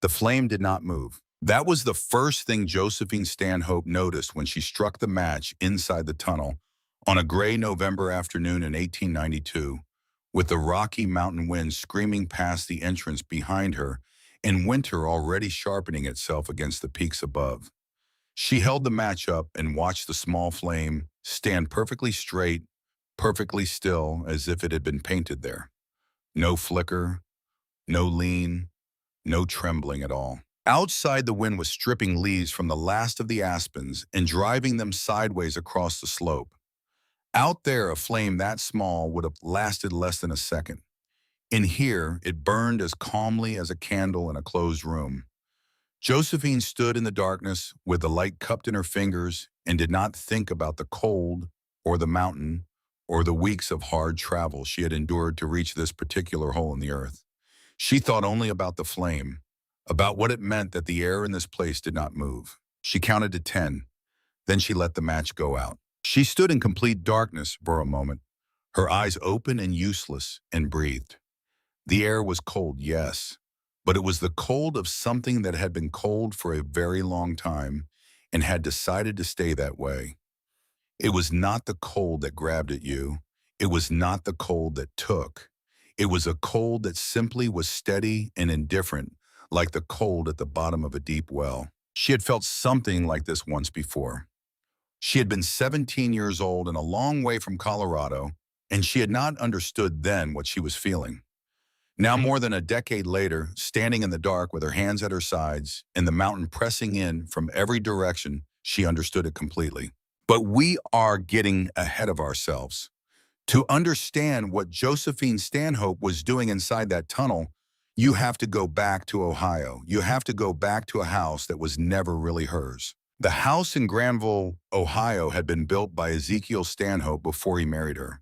The flame did not move. That was the first thing Josephine Stanhope noticed when she struck the match inside the tunnel on a gray November afternoon in 1892, with the Rocky Mountain wind screaming past the entrance behind her and winter already sharpening itself against the peaks above. She held the match up and watched the small flame stand perfectly straight, perfectly still, as if it had been painted there. No flicker, no lean, no trembling at all. Outside, the wind was stripping leaves from the last of the aspens and driving them sideways across the slope. Out there, a flame that small would have lasted less than a second. In here, it burned as calmly as a candle in a closed room. Josephine stood in the darkness with the light cupped in her fingers and did not think about the cold or the mountain or the weeks of hard travel she had endured to reach this particular hole in the earth. She thought only about the flame, about what it meant that the air in this place did not move. She counted to 10, then she let the match go out. She stood in complete darkness for a moment, her eyes open and useless, and breathed. The air was cold, yes, but it was the cold of something that had been cold for a very long time and had decided to stay that way. It was not the cold that grabbed at you. It was not the cold that took. It was a cold that simply was steady and indifferent, like the cold at the bottom of a deep well. She had felt something like this once before. She had been 17 years old and a long way from Colorado, and she had not understood then what she was feeling. Now, more than a decade later, standing in the dark with her hands at her sides and the mountain pressing in from every direction, she understood it completely. But we are getting ahead of ourselves. To understand what Josephine Stanhope was doing inside that tunnel, you have to go back to Ohio. You have to go back to a house that was never really hers. The house in Granville, Ohio, had been built by Ezekiel Stanhope before he married her.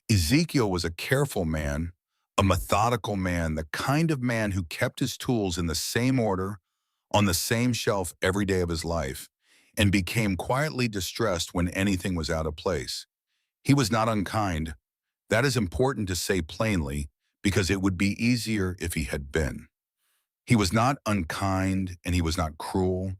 Ezekiel was a careful man, a methodical man, the kind of man who kept his tools in the same order, on the same shelf every day of his life, and became quietly distressed when anything was out of place. He was not unkind. That is important to say plainly, because it would be easier if he had been. He was not unkind, and he was not cruel,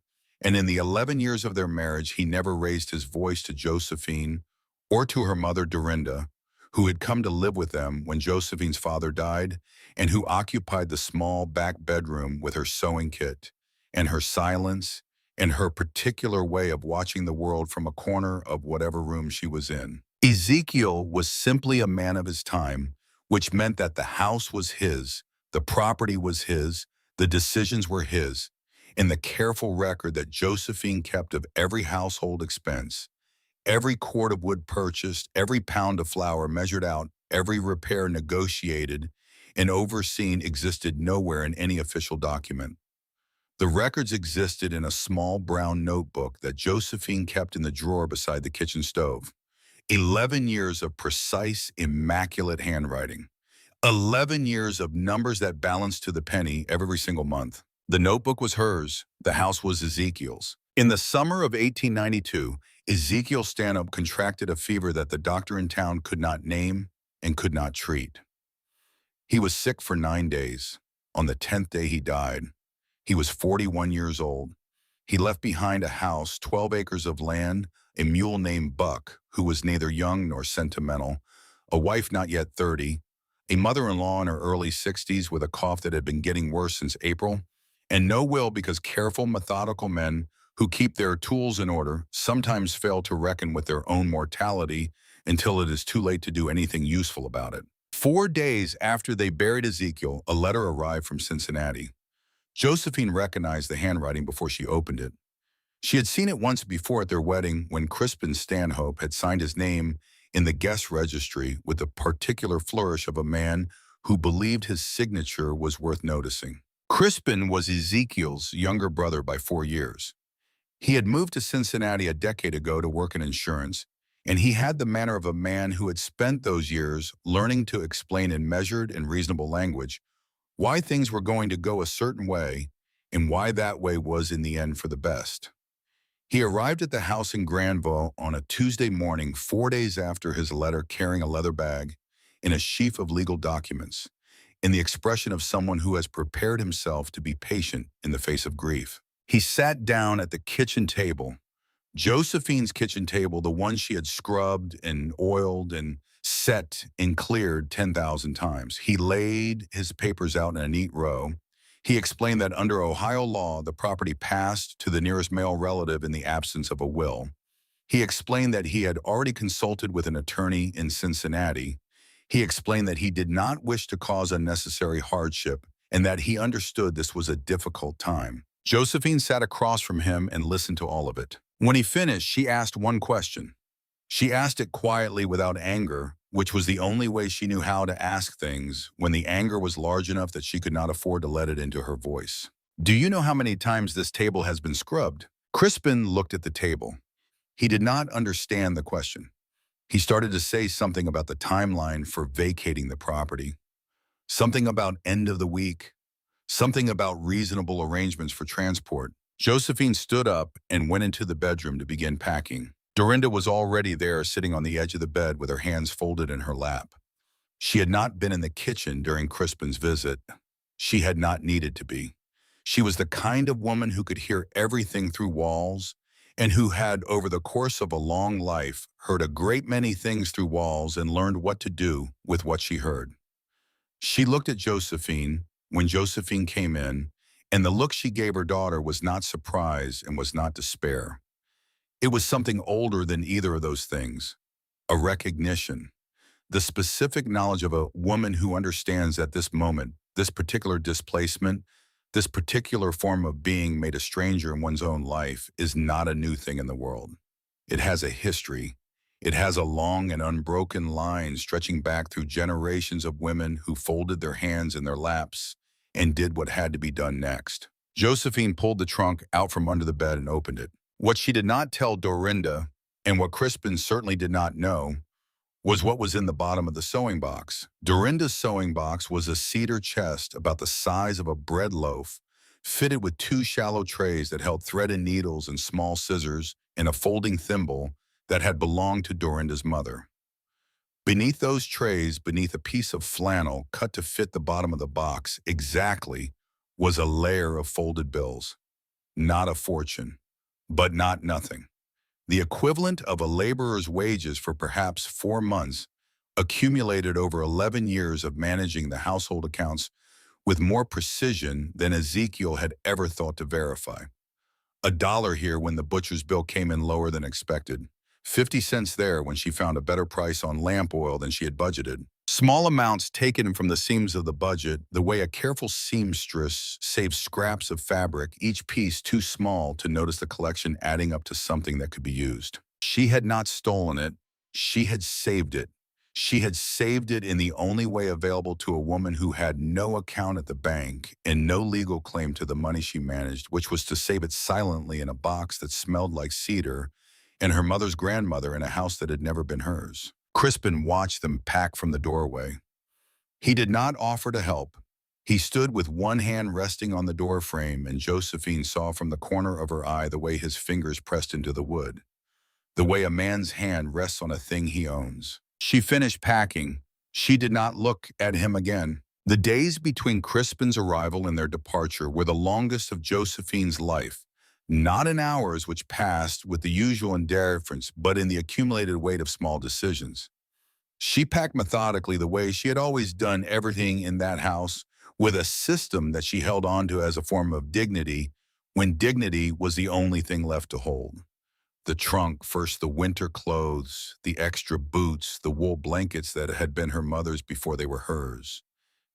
and in the 11 years of their marriage, he never raised his voice to Josephine or to her mother, Dorinda, who had come to live with them when Josephine's father died and who occupied the small back bedroom with her sewing kit and her silence and her particular way of watching the world from a corner of whatever room she was in. Ezekiel was simply a man of his time, which meant that the house was his, the property was his, the decisions were his, and the careful record that Josephine kept of every household expense, every quart of wood purchased, every pound of flour measured out, every repair negotiated and overseen existed nowhere in any official document. The records existed in a small brown notebook that Josephine kept in the drawer beside the kitchen stove. 11 years of precise, immaculate handwriting. 11 years of numbers that balanced to the penny every single month. The notebook was hers. The house was Ezekiel's. In the summer of 1892, Ezekiel Stanhope contracted a fever that the doctor in town could not name and could not treat. He was sick for 9 days. On the 10th day, he died. He was 41 years old. He left behind a house, 12 acres of land, a mule named Buck, who was neither young nor sentimental, a wife not yet 30, a mother-in-law in her early 60s with a cough that had been getting worse since April, and no will because careful, methodical men who keep their tools in order sometimes fail to reckon with their own mortality until it is too late to do anything useful about it. 4 days after they buried Ezekiel, a letter arrived from Cincinnati. Josephine recognized the handwriting before she opened it. She had seen it once before at their wedding when Crispin Stanhope had signed his name in the guest registry with the particular flourish of a man who believed his signature was worth noticing. Crispin was Ezekiel's younger brother by 4 years. He had moved to Cincinnati a decade ago to work in insurance, and he had the manner of a man who had spent those years learning to explain in measured and reasonable language why things were going to go a certain way and why that way was in the end for the best. He arrived at the house in Granville on a Tuesday morning 4 days after his letter carrying a leather bag and a sheaf of legal documents. in the expression of someone who has prepared himself to be patient in the face of grief. He sat down at the kitchen table, Josephine's kitchen table, the one she had scrubbed and oiled and set and cleared 10,000 times. He laid his papers out in a neat row. He explained that under Ohio law, the property passed to the nearest male relative in the absence of a will. He explained that he had already consulted with an attorney in Cincinnati. He explained that he did not wish to cause unnecessary hardship and that he understood this was a difficult time. Josephine sat across from him and listened to all of it. When he finished, she asked one question. She asked it quietly without anger, which was the only way she knew how to ask things when the anger was large enough that she could not afford to let it into her voice. Do you know how many times this table has been scrubbed? Crispin looked at the table. He did not understand the question. He started to say something about the timeline for vacating the property, something about end of the week, something about reasonable arrangements for transport. Josephine stood up and went into the bedroom to begin packing. Dorinda was already there, sitting on the edge of the bed with her hands folded in her lap. She had not been in the kitchen during Crispin's visit. She had not needed to be. She was the kind of woman who could hear everything through walls and who had, over the course of a long life, heard a great many things through walls and learned what to do with what she heard. She looked at Josephine when Josephine came in, and the look she gave her daughter was not surprise and was not despair. It was something older than either of those things, a recognition, the specific knowledge of a woman who understands at this moment, this particular displacement, this particular form of being made a stranger in one's own life is not a new thing in the world. It has a history. It has a long and unbroken line stretching back through generations of women who folded their hands in their laps and did what had to be done next. Josephine pulled the trunk out from under the bed and opened it. What she did not tell Dorinda, and what Crispin certainly did not know, was what was in the bottom of the sewing box. Dorinda's sewing box was a cedar chest about the size of a bread loaf, fitted with two shallow trays that held thread and needles and small scissors and a folding thimble that had belonged to Dorinda's mother. Beneath those trays, beneath a piece of flannel cut to fit the bottom of the box exactly, was a layer of folded bills. Not a fortune, but not nothing. The equivalent of a laborer's wages for perhaps 4 months, accumulated over 11 years of managing the household accounts with more precision than Ezekiel had ever thought to verify. $1 here when the butcher's bill came in lower than expected. 50 cents there when she found a better price on lamp oil than she had budgeted. Small amounts taken from the seams of the budget, the way a careful seamstress saves scraps of fabric, each piece too small to notice the collection adding up to something that could be used. She had not stolen it. She had saved it. She had saved it in the only way available to a woman who had no account at the bank and no legal claim to the money she managed, which was to save it silently in a box that smelled like cedar and her mother's grandmother in a house that had never been hers. Crispin watched them pack from the doorway. He did not offer to help. He stood with one hand resting on the door frame, and Josephine saw from the corner of her eye the way his fingers pressed into the wood, the way a man's hand rests on a thing he owns. She finished packing. She did not look at him again. The days between Crispin's arrival and their departure were the longest of Josephine's life, not in hours which passed with the usual indifference, but in the accumulated weight of small decisions. She packed methodically the way she had always done everything in that house, with a system that she held on to as a form of dignity, when dignity was the only thing left to hold. The trunk, first the winter clothes, the extra boots, the wool blankets that had been her mother's before they were hers.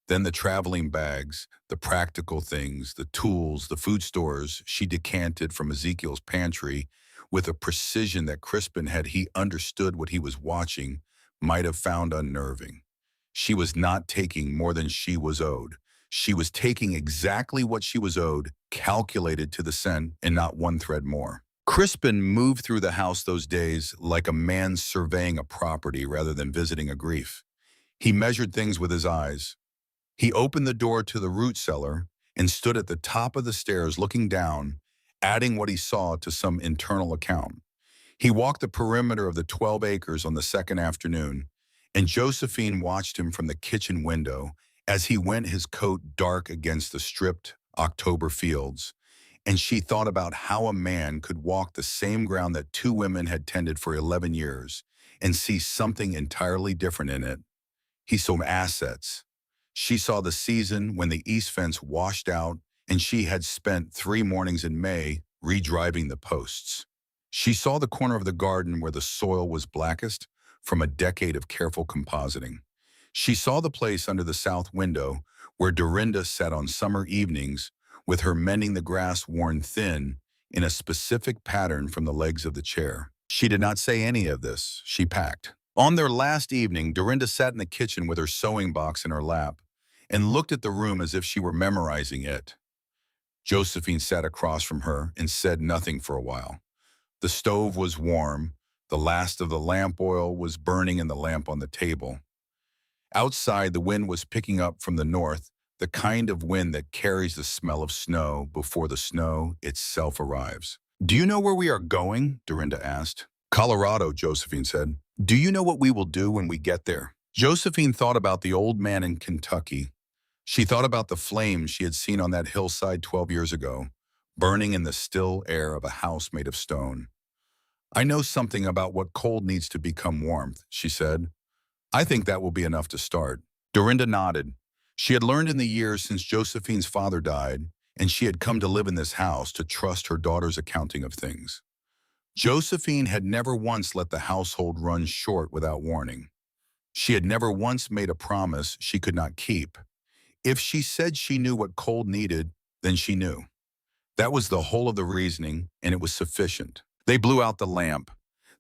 Then the traveling bags, the practical things, the tools, the food stores she decanted from Ezekiel's pantry with a precision that Crispin, had he understood what he was watching, might have found unnerving. She was not taking more than she was owed. She was taking exactly what she was owed, calculated to the cent, and not one thread more. Crispin moved through the house those days like a man surveying a property rather than visiting a grief. He measured things with his eyes. He opened the door to the root cellar and stood at the top of the stairs looking down, adding what he saw to some internal account. He walked the perimeter of the 12 acres on the second afternoon, and Josephine watched him from the kitchen window, As he went his coat dark against the stripped October fields, and she thought about how a man could walk the same ground that two women had tended for 11 years and see something entirely different in it. He saw assets. She saw the season when the east fence washed out and she had spent 3 mornings in May re-driving the posts. She saw the corner of the garden where the soil was blackest from a decade of careful compositing. She saw the place under the south window where Dorinda sat on summer evenings with her mending the grass worn thin in a specific pattern from the legs of the chair. She did not say any of this. She packed. On their last evening, Dorinda sat in the kitchen with her sewing box in her lap and looked at the room as if she were memorizing it. Josephine sat across from her and said nothing for a while. The stove was warm. The last of the lamp oil was burning in the lamp on the table. Outside, the wind was picking up from the north, the kind of wind that carries the smell of snow before the snow itself arrives. "Do you know where we are going?" Dorinda asked. "Colorado," Josephine said. "Do you know what we will do when we get there?" Josephine thought about the old man in Kentucky. She thought about the flames she had seen on that hillside 12 years ago, burning in the still air of a house made of stone. "I know something about what cold needs to become warmth," she said. "I think that will be enough to start." Dorinda nodded. She had learned in the years since Josephine's father died, and she had come to live in this house to trust her daughter's accounting of things. Josephine had never once let the household run short without warning. She had never once made a promise she could not keep. If she said she knew what cold needed, then she knew. That was the whole of the reasoning, and it was sufficient. They blew out the lamp.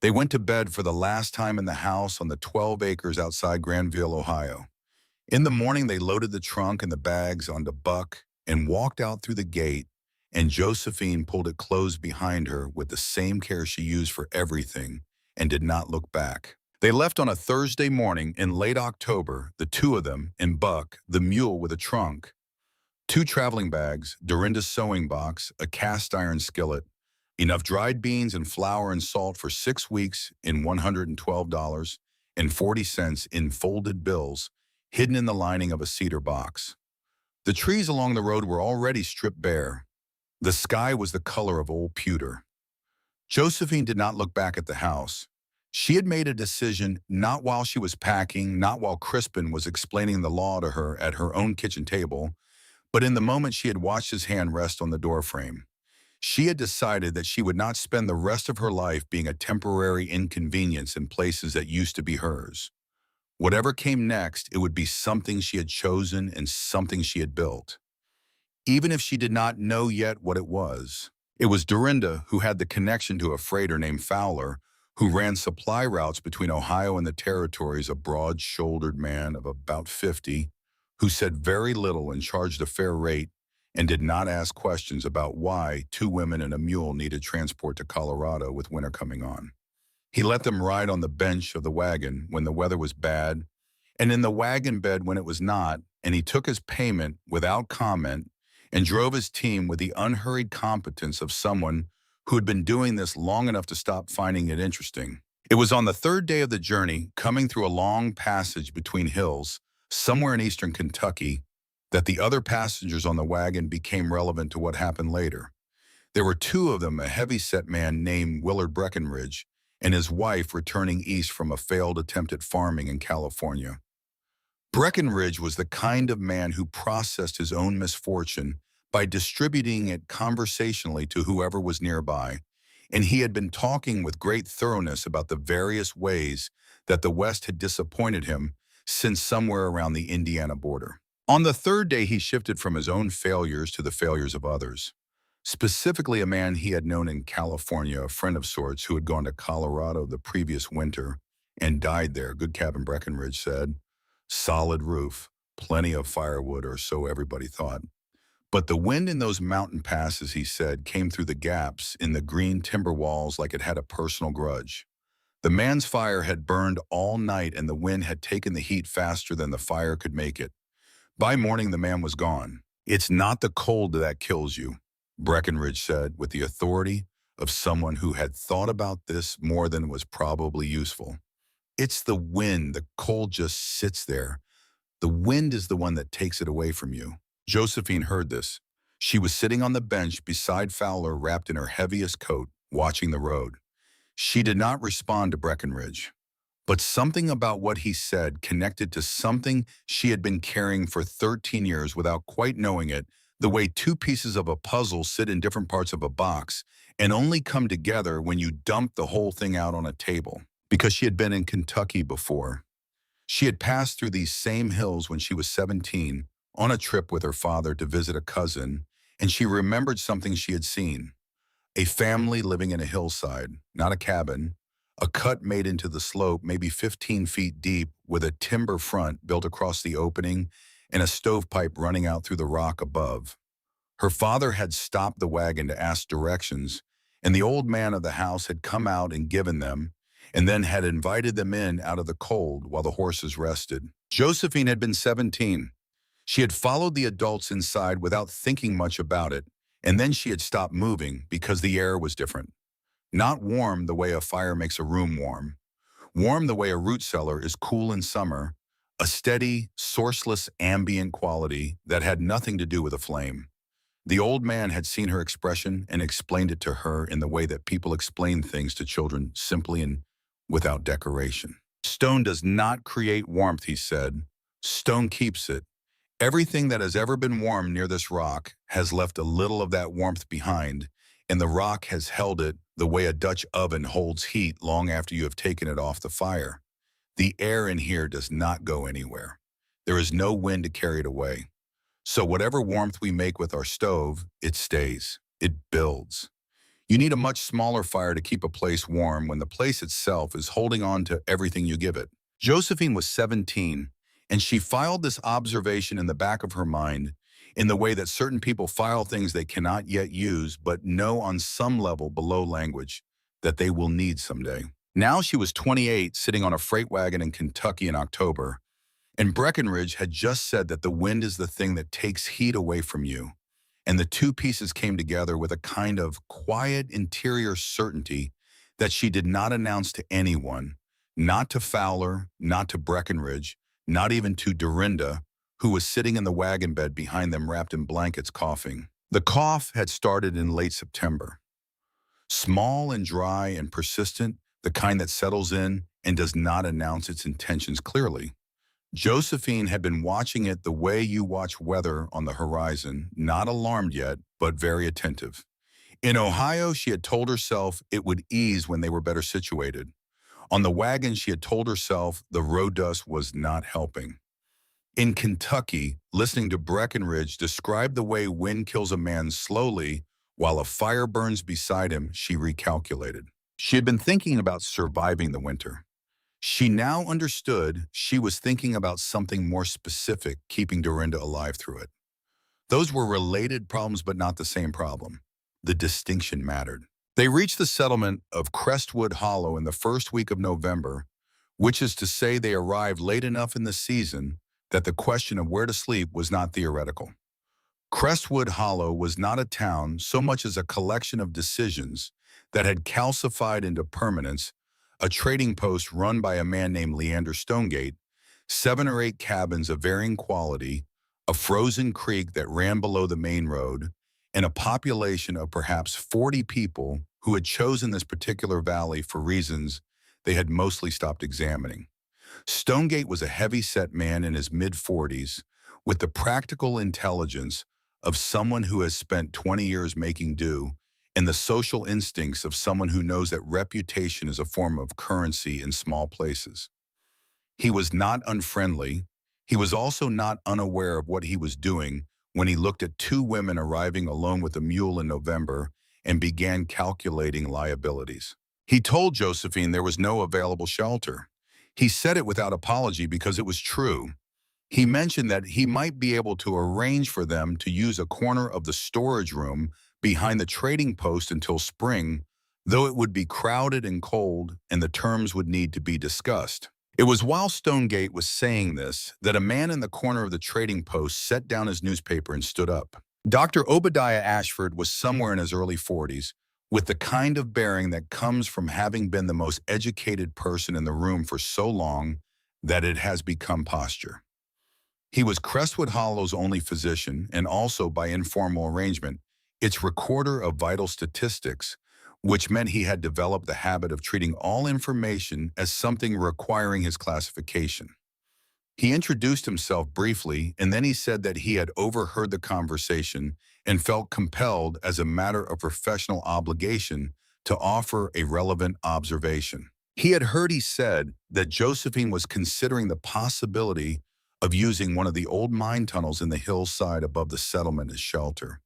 They went to bed for the last time in the house on the 12 acres outside Granville, Ohio. In the morning, they loaded the trunk and the bags onto Buck and walked out through the gate, and Josephine pulled it closed behind her with the same care she used for everything and did not look back. They left on a Thursday morning in late October, the two of them, and Buck, the mule with a trunk. 2 traveling bags, Dorinda's sewing box, a cast iron skillet, enough dried beans and flour and salt for 6 weeks in $112.40 in folded bills, hidden in the lining of a cedar box. The trees along the road were already stripped bare. The sky was the color of old pewter. Josephine did not look back at the house. She had made a decision not while she was packing, not while Crispin was explaining the law to her at her own kitchen table, but in the moment she had watched his hand rest on the doorframe. She had decided that she would not spend the rest of her life being a temporary inconvenience in places that used to be hers. Whatever came next, it would be something she had chosen and something she had built. Even if she did not know yet what it was Dorinda who had the connection to a freighter named Fowler, who ran supply routes between Ohio and the territories, a broad-shouldered man of about 50, who said very little and charged a fair rate and did not ask questions about why 2 women and a mule needed transport to Colorado with winter coming on. He let them ride on the bench of the wagon when the weather was bad, and in the wagon bed when it was not, and he took his payment without comment and drove his team with the unhurried competence of someone who had been doing this long enough to stop finding it interesting. It was on the 3rd day of the journey, coming through a long passage between hills, somewhere in eastern Kentucky, that the other passengers on the wagon became relevant to what happened later. There were 2 of them, a heavy-set man named Willard Breckenridge and his wife returning east from a failed attempt at farming in California. Breckenridge was the kind of man who processed his own misfortune by distributing it conversationally to whoever was nearby, and he had been talking with great thoroughness about the various ways that the West had disappointed him since somewhere around the Indiana border. On the 3rd day, he shifted from his own failures to the failures of others, specifically a man he had known in California, a friend of sorts who had gone to Colorado the previous winter and died there, Good Cabin Breckenridge said. Solid roof, plenty of firewood, or so everybody thought. But the wind in those mountain passes, he said, came through the gaps in the green timber walls like it had a personal grudge. The man's fire had burned all night and the wind had taken the heat faster than the fire could make it. By morning, the man was gone. "It's not the cold that kills you," Breckenridge said with the authority of someone who had thought about this more than was probably useful. "It's the wind. The cold just sits there. The wind is the one that takes it away from you. Josephine heard this. She was sitting on the bench beside Fowler, wrapped in her heaviest coat, watching the road. She did not respond to Breckenridge, but something about what he said connected to something she had been carrying for 13 years without quite knowing it, the way two pieces of a puzzle sit in different parts of a box and only come together when you dump the whole thing out on a table. Because she had been in Kentucky before. She had passed through these same hills when she was 17 on a trip with her father to visit a cousin, and she remembered something she had seen. A family living in a hillside, not a cabin, a cut made into the slope maybe 15 feet deep with a timber front built across the opening and a stovepipe running out through the rock above. Her father had stopped the wagon to ask directions, and the old man of the house had come out and given them, and then had invited them in out of the cold while the horses rested. Josephine had been 17. She had followed the adults inside without thinking much about it, and then she had stopped moving because the air was different. Not warm the way a fire makes a room warm. Warm the way a root cellar is cool in summer, a steady, sourceless ambient quality that had nothing to do with a flame. The old man had seen her expression and explained it to her in the way that people explain things to children, simply and without decoration. Stone does not create warmth, he said. Stone keeps it. Everything that has ever been warm near this rock has left a little of that warmth behind, and the rock has held it the way a Dutch oven holds heat long after you have taken it off the fire. The air in here does not go anywhere. There is no wind to carry it away. So whatever warmth we make with our stove, it stays. It builds. You need a much smaller fire to keep a place warm when the place itself is holding on to everything you give it. Josephine was 17, and she filed this observation in the back of her mind in the way that certain people file things they cannot yet use but know on some level below language that they will need someday. Now she was 28, sitting on a freight wagon in Kentucky in October, and Breckenridge had just said that the wind is the thing that takes heat away from you. And the two pieces came together with a kind of quiet interior certainty that she did not announce to anyone, not to Fowler, not to Breckenridge, not even to Dorinda, who was sitting in the wagon bed behind them wrapped in blankets coughing. The cough had started in late September. Small and dry and persistent, the kind that settles in and does not announce its intentions clearly. Josephine had been watching it the way you watch weather on the horizon, not alarmed yet, but very attentive. In Ohio, she had told herself it would ease when they were better situated. On the wagon, she had told herself the road dust was not helping. In Kentucky, listening to Breckenridge describe the way wind kills a man slowly while a fire burns beside him, she recalculated. She had been thinking about surviving the winter. She now understood she was thinking about something more specific, keeping Dorinda alive through it. Those were related problems, but not the same problem. The distinction mattered. They reached the settlement of Crestwood Hollow in the first week of November, which is to say they arrived late enough in the season that the question of where to sleep was not theoretical. Crestwood Hollow was not a town so much as a collection of decisions that had calcified into permanence, a trading post run by a man named Leander Stonegate, 7 or 8 cabins of varying quality, a frozen creek that ran below the main road, and a population of perhaps 40 people who had chosen this particular valley for reasons they had mostly stopped examining. Stonegate was a heavy-set man in his mid-40s with the practical intelligence of someone who has spent 20 years making do and the social instincts of someone who knows that reputation is a form of currency in small places. He was not unfriendly. He was also not unaware of what he was doing when he looked at 2 women arriving alone with a mule in November and began calculating liabilities. He told Josephine there was no available shelter. He said it without apology because it was true. He mentioned that he might be able to arrange for them to use a corner of the storage room behind the trading post until spring, though it would be crowded and cold and the terms would need to be discussed. It was while Stonegate was saying this that a man in the corner of the trading post set down his newspaper and stood up. Dr. Obadiah Ashford was somewhere in his early 40s, with the kind of bearing that comes from having been the most educated person in the room for so long that it has become posture. He was Crestwood Hollow's only physician and also, by informal arrangement, its recorder of vital statistics, which meant he had developed the habit of treating all information as something requiring his classification. He introduced himself briefly, and then he said that he had overheard the conversation and felt compelled as a matter of professional obligation to offer a relevant observation. He said that Josephine was considering the possibility of using one of the old mine tunnels in the hillside above the settlement as shelter.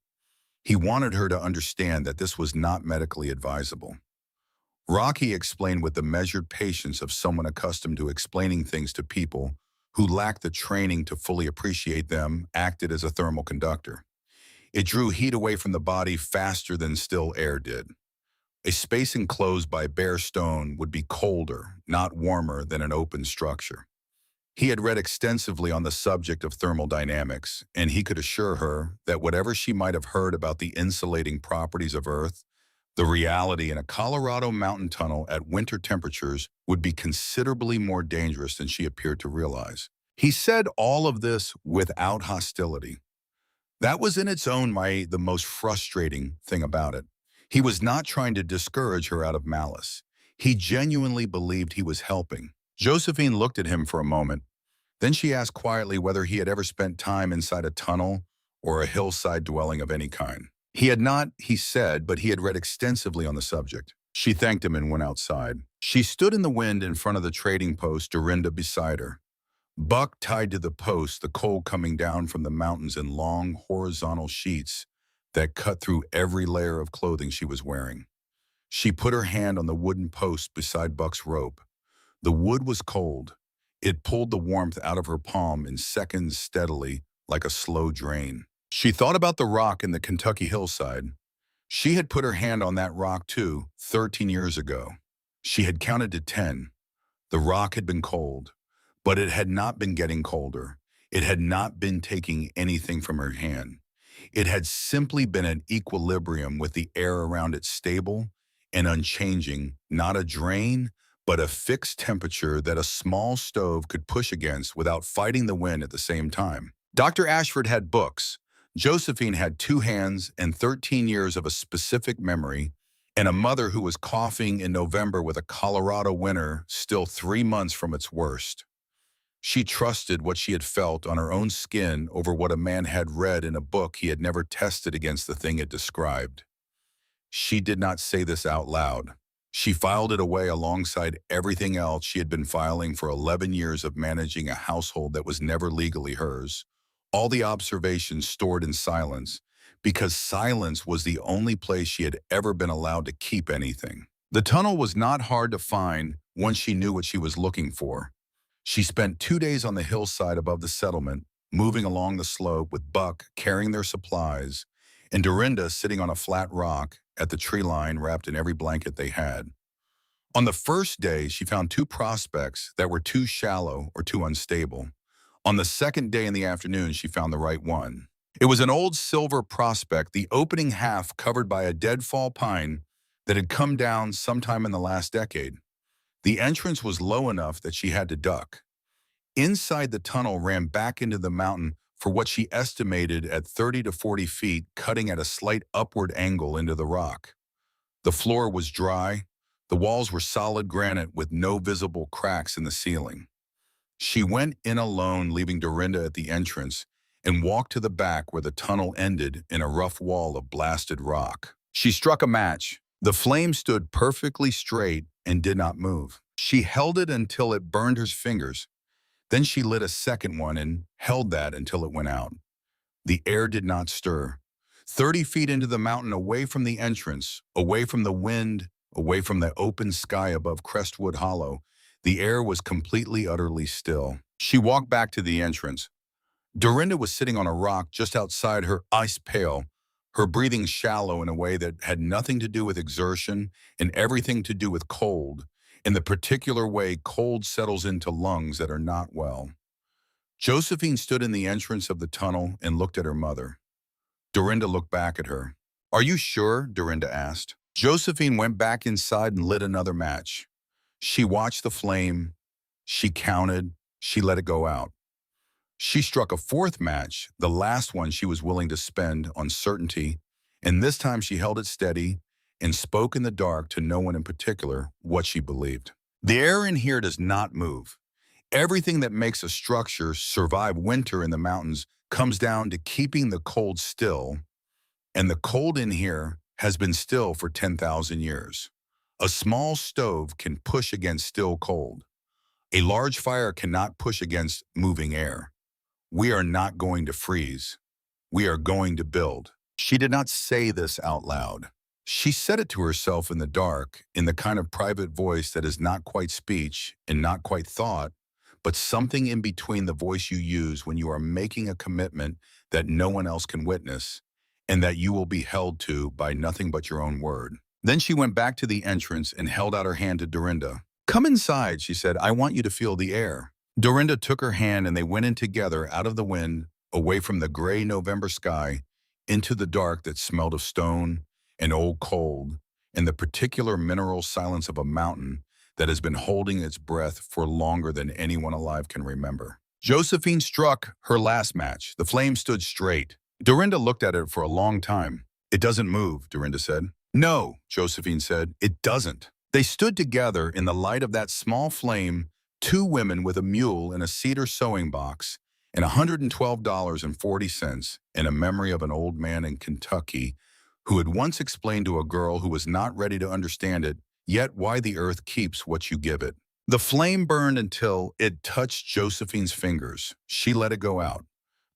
He wanted her to understand that this was not medically advisable. Rocky explained with the measured patience of someone accustomed to explaining things to people who lacked the training to fully appreciate them, acted as a thermal conductor. It drew heat away from the body faster than still air did. A space enclosed by bare stone would be colder, not warmer, than an open structure. He had read extensively on the subject of thermodynamics, and he could assure her that whatever she might have heard about the insulating properties of Earth, the reality in a Colorado mountain tunnel at winter temperatures would be considerably more dangerous than she appeared to realize. He said all of this without hostility. That was in its own way the most frustrating thing about it. He was not trying to discourage her out of malice. He genuinely believed he was helping. Josephine looked at him for a moment. Then she asked quietly whether he had ever spent time inside a tunnel or a hillside dwelling of any kind. He had not, he said, but he had read extensively on the subject. She thanked him and went outside. She stood in the wind in front of the trading post, Dorinda beside her. Buck tied to the post, the cold coming down from the mountains in long, horizontal sheets that cut through every layer of clothing she was wearing. She put her hand on the wooden post beside Buck's rope. The wood was cold. It pulled the warmth out of her palm in seconds steadily, like a slow drain. She thought about the rock in the Kentucky hillside. She had put her hand on that rock too, 13 years ago. She had counted to 10. The rock had been cold, but it had not been getting colder. It had not been taking anything from her hand. It had simply been at equilibrium with the air around it, stable and unchanging, not a drain, but a fixed temperature that a small stove could push against without fighting the wind at the same time. Dr. Ashford had books. Josephine had 2 hands and 13 years of a specific memory, and a mother who was coughing in November with a Colorado winter still 3 months from its worst. She trusted what she had felt on her own skin over what a man had read in a book he had never tested against the thing it described. She did not say this out loud. She filed it away alongside everything else she had been filing for 11 years of managing a household that was never legally hers. All the observations stored in silence, because silence was the only place she had ever been allowed to keep anything. The tunnel was not hard to find once she knew what she was looking for. She spent 2 days on the hillside above the settlement, moving along the slope with Buck carrying their supplies, and Dorinda sitting on a flat rock at the tree line wrapped in every blanket they had. On the first day, she found 2 prospects that were too shallow or too unstable. On the second day in the afternoon, she found the right one. It was an old silver prospect, the opening half covered by a deadfall pine that had come down sometime in the last decade. The entrance was low enough that she had to duck. Inside the tunnel ran back into the mountain for what she estimated at 30 to 40 feet, cutting at a slight upward angle into the rock. The floor was dry. The walls were solid granite with no visible cracks in the ceiling. She went in alone, leaving Dorinda at the entrance, and walked to the back where the tunnel ended in a rough wall of blasted rock. She struck a match. The flame stood perfectly straight and did not move. She held it until it burned her fingers. Then she lit a second one and held that until it went out. The air did not stir. 30 feet into the mountain, away from the entrance, away from the wind, away from the open sky above Crestwood Hollow, the air was completely, utterly still. She walked back to the entrance. Dorinda was sitting on a rock just outside her ice pail, her breathing shallow in a way that had nothing to do with exertion and everything to do with cold, in the particular way cold settles into lungs that are not well. Josephine stood in the entrance of the tunnel and looked at her mother. Dorinda looked back at her. "Are you sure?" Dorinda asked. Josephine went back inside and lit another match. She watched the flame. She counted. She let it go out. She struck a fourth match, the last one she was willing to spend on certainty, and this time she held it steady and spoke in the dark to no one in particular what she believed. The air in here does not move. Everything that makes a structure survive winter in the mountains comes down to keeping the cold still, and the cold in here has been still for 10,000 years. A small stove can push against still cold. A large fire cannot push against moving air. We are not going to freeze. We are going to build. She did not say this out loud. She said it to herself in the dark, in the kind of private voice that is not quite speech and not quite thought, but something in between the voice you use when you are making a commitment that no one else can witness and that you will be held to by nothing but your own word. Then she went back to the entrance and held out her hand to Dorinda. "Come inside," she said. "I want you to feel the air." Dorinda took her hand and they went in together out of the wind, away from the gray November sky, into the dark that smelled of stone and old cold, and the particular mineral silence of a mountain that has been holding its breath for longer than anyone alive can remember. Josephine struck her last match. The flame stood straight. Dorinda looked at it for a long time. "It doesn't move," Dorinda said. "No," Josephine said, "it doesn't." They stood together in the light of that small flame, two women with a mule and a cedar sewing box, and $112.40 in a memory of an old man in Kentucky who had once explained to a girl who was not ready to understand it, yet why the earth keeps what you give it. The flame burned until it touched Josephine's fingers. She let it go out.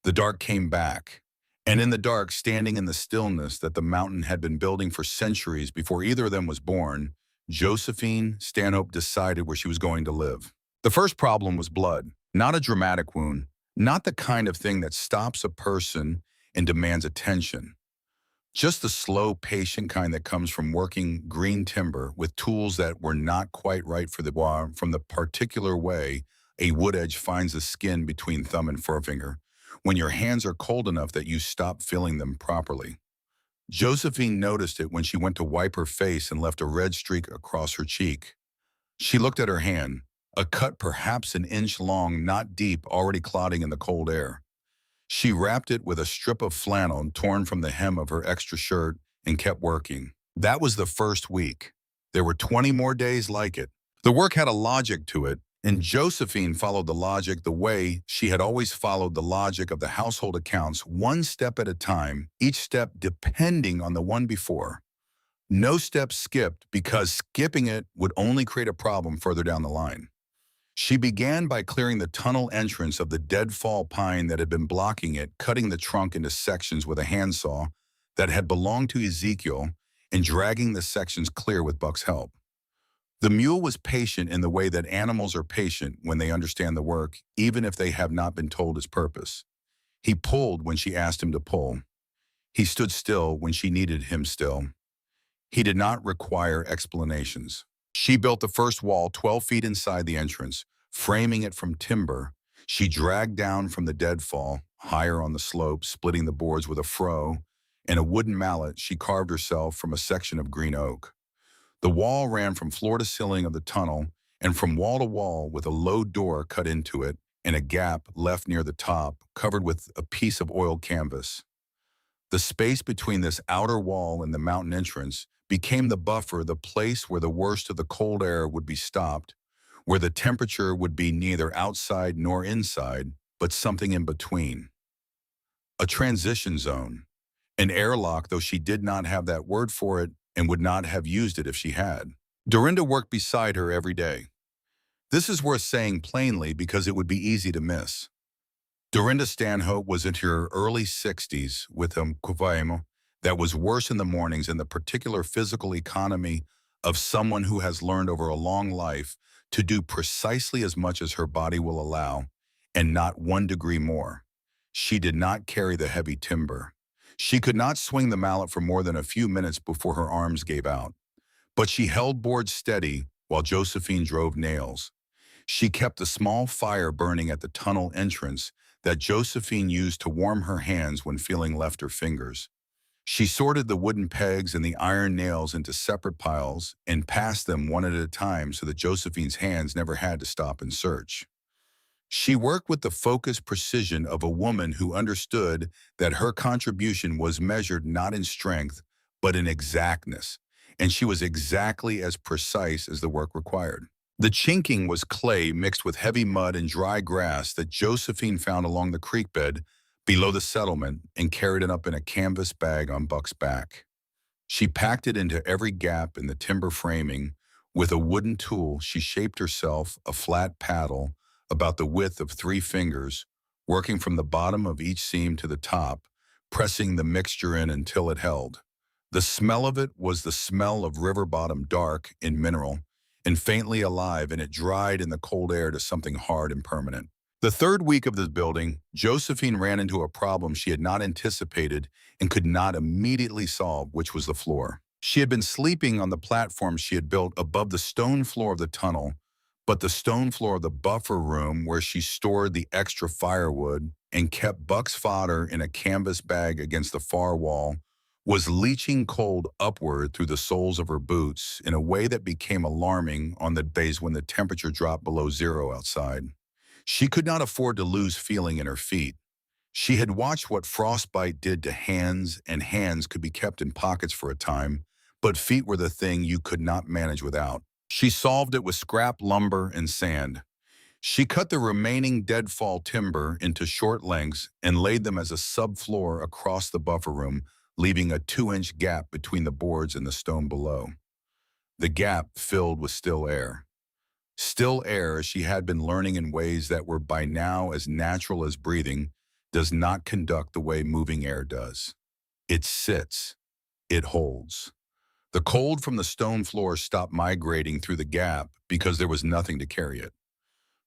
The dark came back. And in the dark, standing in the stillness that the mountain had been building for centuries before either of them was born, Josephine Stanhope decided where she was going to live. The first problem was blood, not a dramatic wound, not the kind of thing that stops a person and demands attention. Just the slow, patient kind that comes from working green timber with tools that were not quite right for the bois, from the particular way a wood edge finds the skin between thumb and forefinger, when your hands are cold enough that you stop feeling them properly. Josephine noticed it when she went to wipe her face and left a red streak across her cheek. She looked at her hand, a cut perhaps an inch long, not deep, already clotting in the cold air. She wrapped it with a strip of flannel torn from the hem of her extra shirt and kept working. That was the first week. There were 20 more days like it. The work had a logic to it, and Josephine followed the logic the way she had always followed the logic of the household accounts, one step at a time, each step depending on the one before. No step skipped because skipping it would only create a problem further down the line. She began by clearing the tunnel entrance of the deadfall pine that had been blocking it, cutting the trunk into sections with a handsaw that had belonged to Ezekiel, and dragging the sections clear with Buck's help. The mule was patient in the way that animals are patient when they understand the work, even if they have not been told his purpose. He pulled when she asked him to pull. He stood still when she needed him still. He did not require explanations. She built the first wall 12 feet inside the entrance, framing it from timber. She dragged down from the deadfall, higher on the slope, splitting the boards with a froe, and a wooden mallet she carved herself from a section of green oak. The wall ran from floor to ceiling of the tunnel, and from wall to wall with a low door cut into it and a gap left near the top, covered with a piece of oiled canvas. The space between this outer wall and the mountain entrance became the buffer, the place where the worst of the cold air would be stopped, where the temperature would be neither outside nor inside, but something in between. A transition zone. An airlock, though she did not have that word for it and would not have used it if she had. Dorinda worked beside her every day. This is worth saying plainly because it would be easy to miss. Dorinda Stanhope was into her early 60s with a couvre that was worse in the mornings than the particular physical economy of someone who has learned over a long life to do precisely as much as her body will allow, and not 1 degree more. She did not carry the heavy timber. She could not swing the mallet for more than a few minutes before her arms gave out. But she held boards steady while Josephine drove nails. She kept a small fire burning at the tunnel entrance that Josephine used to warm her hands when feeling left her fingers. She sorted the wooden pegs and the iron nails into separate piles and passed them one at a time so that Josephine's hands never had to stop and search. She worked with the focused precision of a woman who understood that her contribution was measured not in strength, but in exactness, and she was exactly as precise as the work required. The chinking was clay mixed with heavy mud and dry grass that Josephine found along the creek bed below the settlement and carried it up in a canvas bag on Buck's back. She packed it into every gap in the timber framing. With a wooden tool, she shaped herself a flat paddle about the width of 3 fingers, working from the bottom of each seam to the top, pressing the mixture in until it held. The smell of it was the smell of river bottom, dark in mineral and faintly alive, and it dried in the cold air to something hard and permanent. The third week of this building, Josephine ran into a problem she had not anticipated and could not immediately solve, which was the floor. She had been sleeping on the platform she had built above the stone floor of the tunnel, but the stone floor of the buffer room where she stored the extra firewood and kept Buck's fodder in a canvas bag against the far wall was leaching cold upward through the soles of her boots in a way that became alarming on the days when the temperature dropped below zero outside. She could not afford to lose feeling in her feet. She had watched what frostbite did to hands, and hands could be kept in pockets for a time, but feet were the thing you could not manage without. She solved it with scrap lumber and sand. She cut the remaining deadfall timber into short lengths and laid them as a subfloor across the buffer room, leaving a 2-inch gap between the boards and the stone below. The gap filled with still air. Still air, as she had been learning in ways that were by now as natural as breathing, does not conduct the way moving air does. It sits. It holds. The cold from the stone floor stopped migrating through the gap because there was nothing to carry it.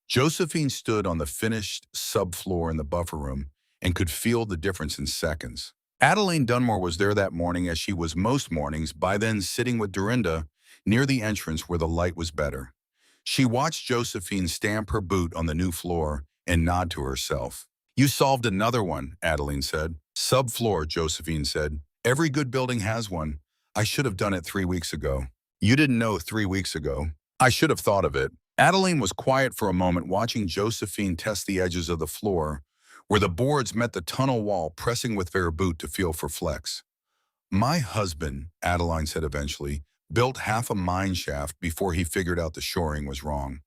Josephine stood on the finished subfloor in the buffer room and could feel the difference in seconds. Adeline Dunmore was there that morning, as she was most mornings, by then sitting with Dorinda near the entrance where the light was better. She watched Josephine stamp her boot on the new floor and nod to herself. "You solved another one," Adeline said. "Subfloor," Josephine said. "Every good building has one. I should have done it 3 weeks ago." "You didn't know 3 weeks ago." "I should have thought of it." Adeline was quiet for a moment, watching Josephine test the edges of the floor, where the boards met the tunnel wall, pressing with her boot to feel for flex. "My husband," Adeline said eventually, "built half a mine shaft before he figured out the shoring was wrong.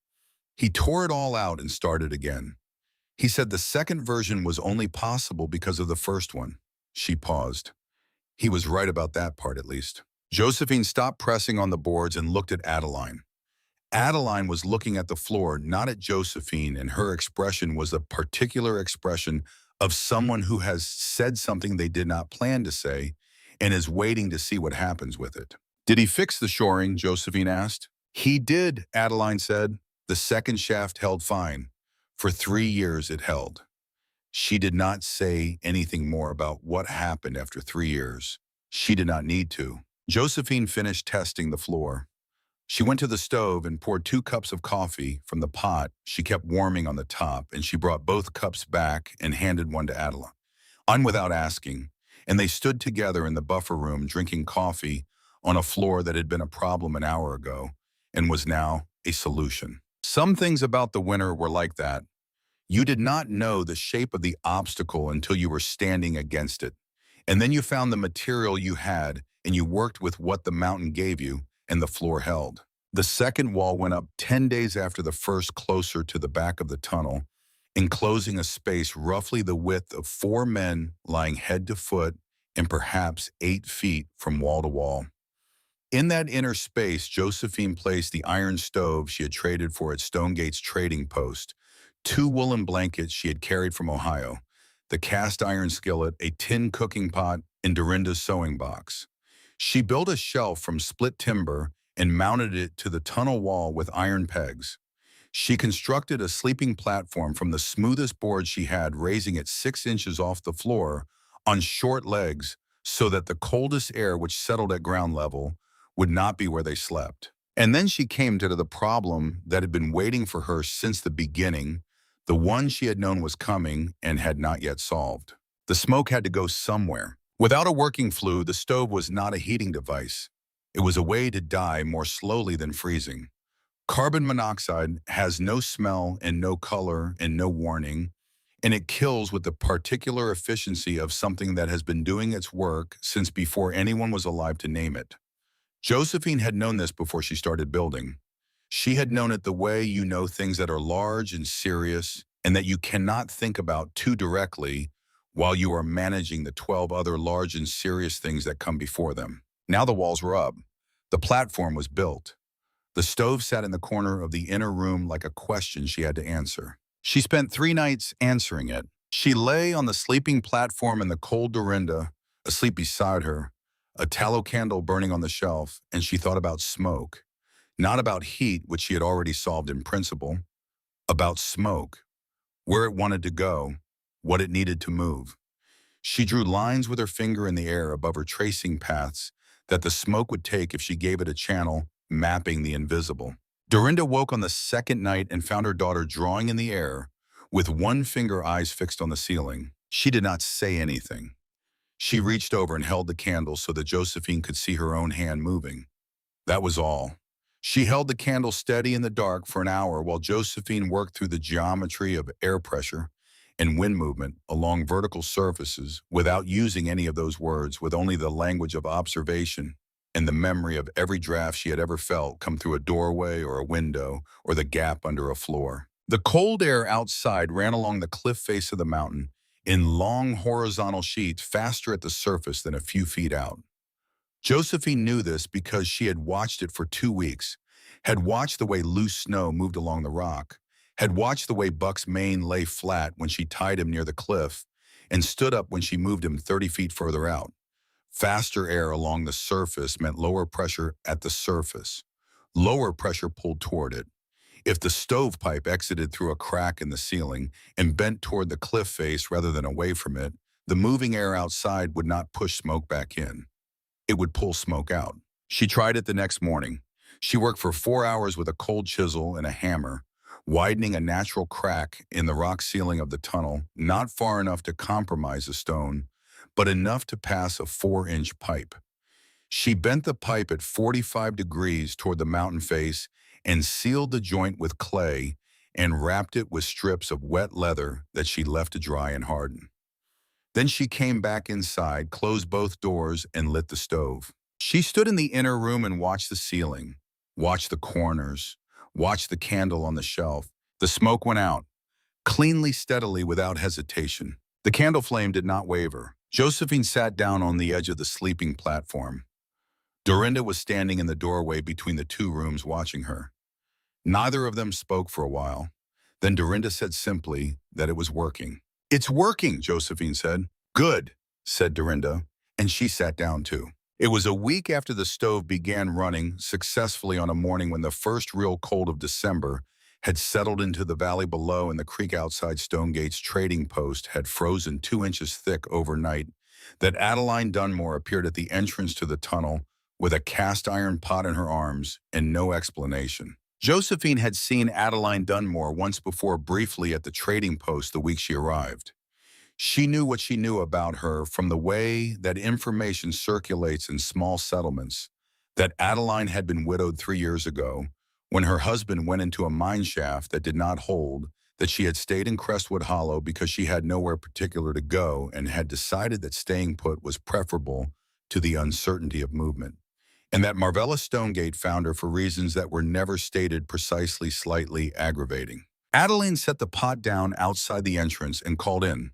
He tore it all out and started again. He said the second version was only possible because of the first one." She paused. "He was right about that part, at least." Josephine stopped pressing on the boards and looked at Adeline. Adeline was looking at the floor, not at Josephine, and her expression was a particular expression of someone who has said something they did not plan to say and is waiting to see what happens with it. "Did he fix the shoring?" Josephine asked. "He did," Adeline said. "The second shaft held fine. For 3 years it held." She did not say anything more about what happened after 3 years. She did not need to. Josephine finished testing the floor. She went to the stove and poured 2 cups of coffee from the pot she kept warming on the top, and she brought both cups back and handed one to Adeline, without asking, and they stood together in the buffer room drinking coffee on a floor that had been a problem an hour ago and was now a solution. Some things about the winter were like that. You did not know the shape of the obstacle until you were standing against it, and then you found the material you had and you worked with what the mountain gave you, and the floor held. The second wall went up 10 days after the first, closer to the back of the tunnel, enclosing a space roughly the width of 4 men lying head to foot and perhaps 8 feet from wall to wall. In that inner space, Josephine placed the iron stove she had traded for at Stonegate's trading post, 2 woolen blankets she had carried from Ohio, the cast iron skillet, a tin cooking pot, and Dorinda's sewing box. She built a shelf from split timber and mounted it to the tunnel wall with iron pegs. She constructed a sleeping platform from the smoothest board she had, raising it 6 inches off the floor on short legs so that the coldest air, which settled at ground level, would not be where they slept. And then she came to the problem that had been waiting for her since the beginning, the one she had known was coming and had not yet solved. The smoke had to go somewhere. Without a working flue, the stove was not a heating device. It was a way to die more slowly than freezing. Carbon monoxide has no smell and no color and no warning, and it kills with the particular efficiency of something that has been doing its work since before anyone was alive to name it. Josephine had known this before she started building. She had known it the way you know things that are large and serious and that you cannot think about too directly while you are managing the 12 other large and serious things that come before them. Now the walls were up. The platform was built. The stove sat in the corner of the inner room like a question she had to answer. She spent 3 nights answering it. She lay on the sleeping platform in the cold Dorinda, asleep beside her, a tallow candle burning on the shelf, and she thought about smoke. Not about heat, which she had already solved in principle, about smoke, where it wanted to go, what it needed to move. She drew lines with her finger in the air above her tracing paths that the smoke would take if she gave it a channel, mapping the invisible. Dorinda woke on the second night and found her daughter drawing in the air, with one finger eyes fixed on the ceiling. She did not say anything. She reached over and held the candle so that Josephine could see her own hand moving. That was all. She held the candle steady in the dark for an hour while Josephine worked through the geometry of air pressure and wind movement along vertical surfaces without using any of those words, with only the language of observation and the memory of every draft she had ever felt come through a doorway or a window or the gap under a floor. The cold air outside ran along the cliff face of the mountain in long horizontal sheets faster at the surface than a few feet out. Josephine knew this because she had watched it for 2 weeks, had watched the way loose snow moved along the rock, had watched the way Buck's mane lay flat when she tied him near the cliff, and stood up when she moved him 30 feet further out. Faster air along the surface meant lower pressure at the surface. Lower pressure pulled toward it. If the stovepipe exited through a crack in the ceiling and bent toward the cliff face rather than away from it, the moving air outside would not push smoke back in. It would pull smoke out. She tried it the next morning. She worked for 4 hours with a cold chisel and a hammer, widening a natural crack in the rock ceiling of the tunnel, not far enough to compromise the stone, but enough to pass a 4-inch pipe. She bent the pipe at 45 degrees toward the mountain face and sealed the joint with clay and wrapped it with strips of wet leather that she left to dry and harden. Then she came back inside, closed both doors, and lit the stove. She stood in the inner room and watched the ceiling, watched the corners, watched the candle on the shelf. The smoke went out, cleanly, steadily, without hesitation. The candle flame did not waver. Josephine sat down on the edge of the sleeping platform. Dorinda was standing in the doorway between the 2 rooms watching her. Neither of them spoke for a while. Then Dorinda said simply that it was working. "It's working," Josephine said. "Good," said Dorinda, and she sat down too. It was a week after the stove began running successfully on a morning when the first real cold of December had settled into the valley below and the creek outside Stonegate's trading post had frozen 2 inches thick overnight, that Adeline Dunmore appeared at the entrance to the tunnel with a cast iron pot in her arms and no explanation. Josephine had seen Adeline Dunmore once before briefly at the trading post the week she arrived. She knew what she knew about her from the way that information circulates in small settlements, that Adeline had been widowed 3 years ago when her husband went into a mine shaft that did not hold, that she had stayed in Crestwood Hollow because she had nowhere particular to go and had decided that staying put was preferable to the uncertainty of movement, and that Marvella Stonegate found her for reasons that were never stated precisely, slightly aggravating. Adeline set the pot down outside the entrance and called in.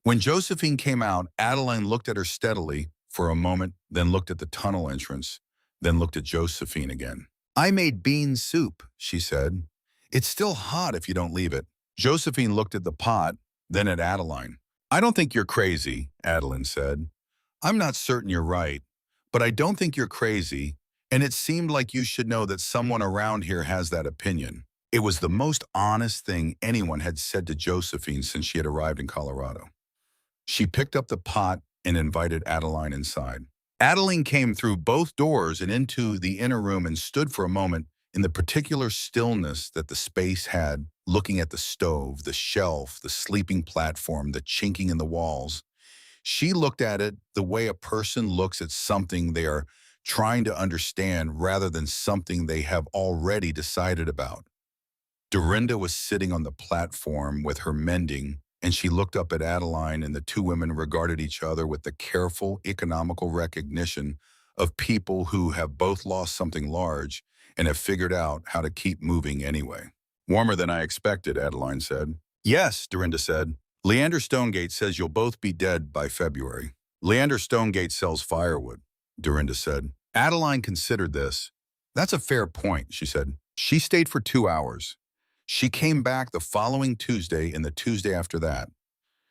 When Josephine came out, Adeline looked at her steadily for a moment, then looked at the tunnel entrance, then looked at Josephine again. "I made bean soup," she said. "It's still hot if you don't leave it." Josephine looked at the pot, then at Adeline. "I don't think you're crazy," Adeline said. "I'm not certain you're right, but I don't think you're crazy, and it seemed like you should know that someone around here has that opinion." It was the most honest thing anyone had said to Josephine since she had arrived in Colorado. She picked up the pot and invited Adeline inside. Adeline came through both doors and into the inner room and stood for a moment in the particular stillness that the space had, looking at the stove, the shelf, the sleeping platform, the chinking in the walls. She looked at it the way a person looks at something they are trying to understand rather than something they have already decided about. Dorinda was sitting on the platform with her mending, and she looked up at Adeline, and the two women regarded each other with the careful, economical recognition of people who have both lost something large and have figured out how to keep moving anyway. Warmer than I expected, Adeline said. Yes, Dorinda said. Leander Stonegate says you'll both be dead by February. Leander Stonegate sells firewood, Dorinda said. Adeline considered this. That's a fair point, she said. She stayed for 2 hours. She came back the following Tuesday and the Tuesday after that.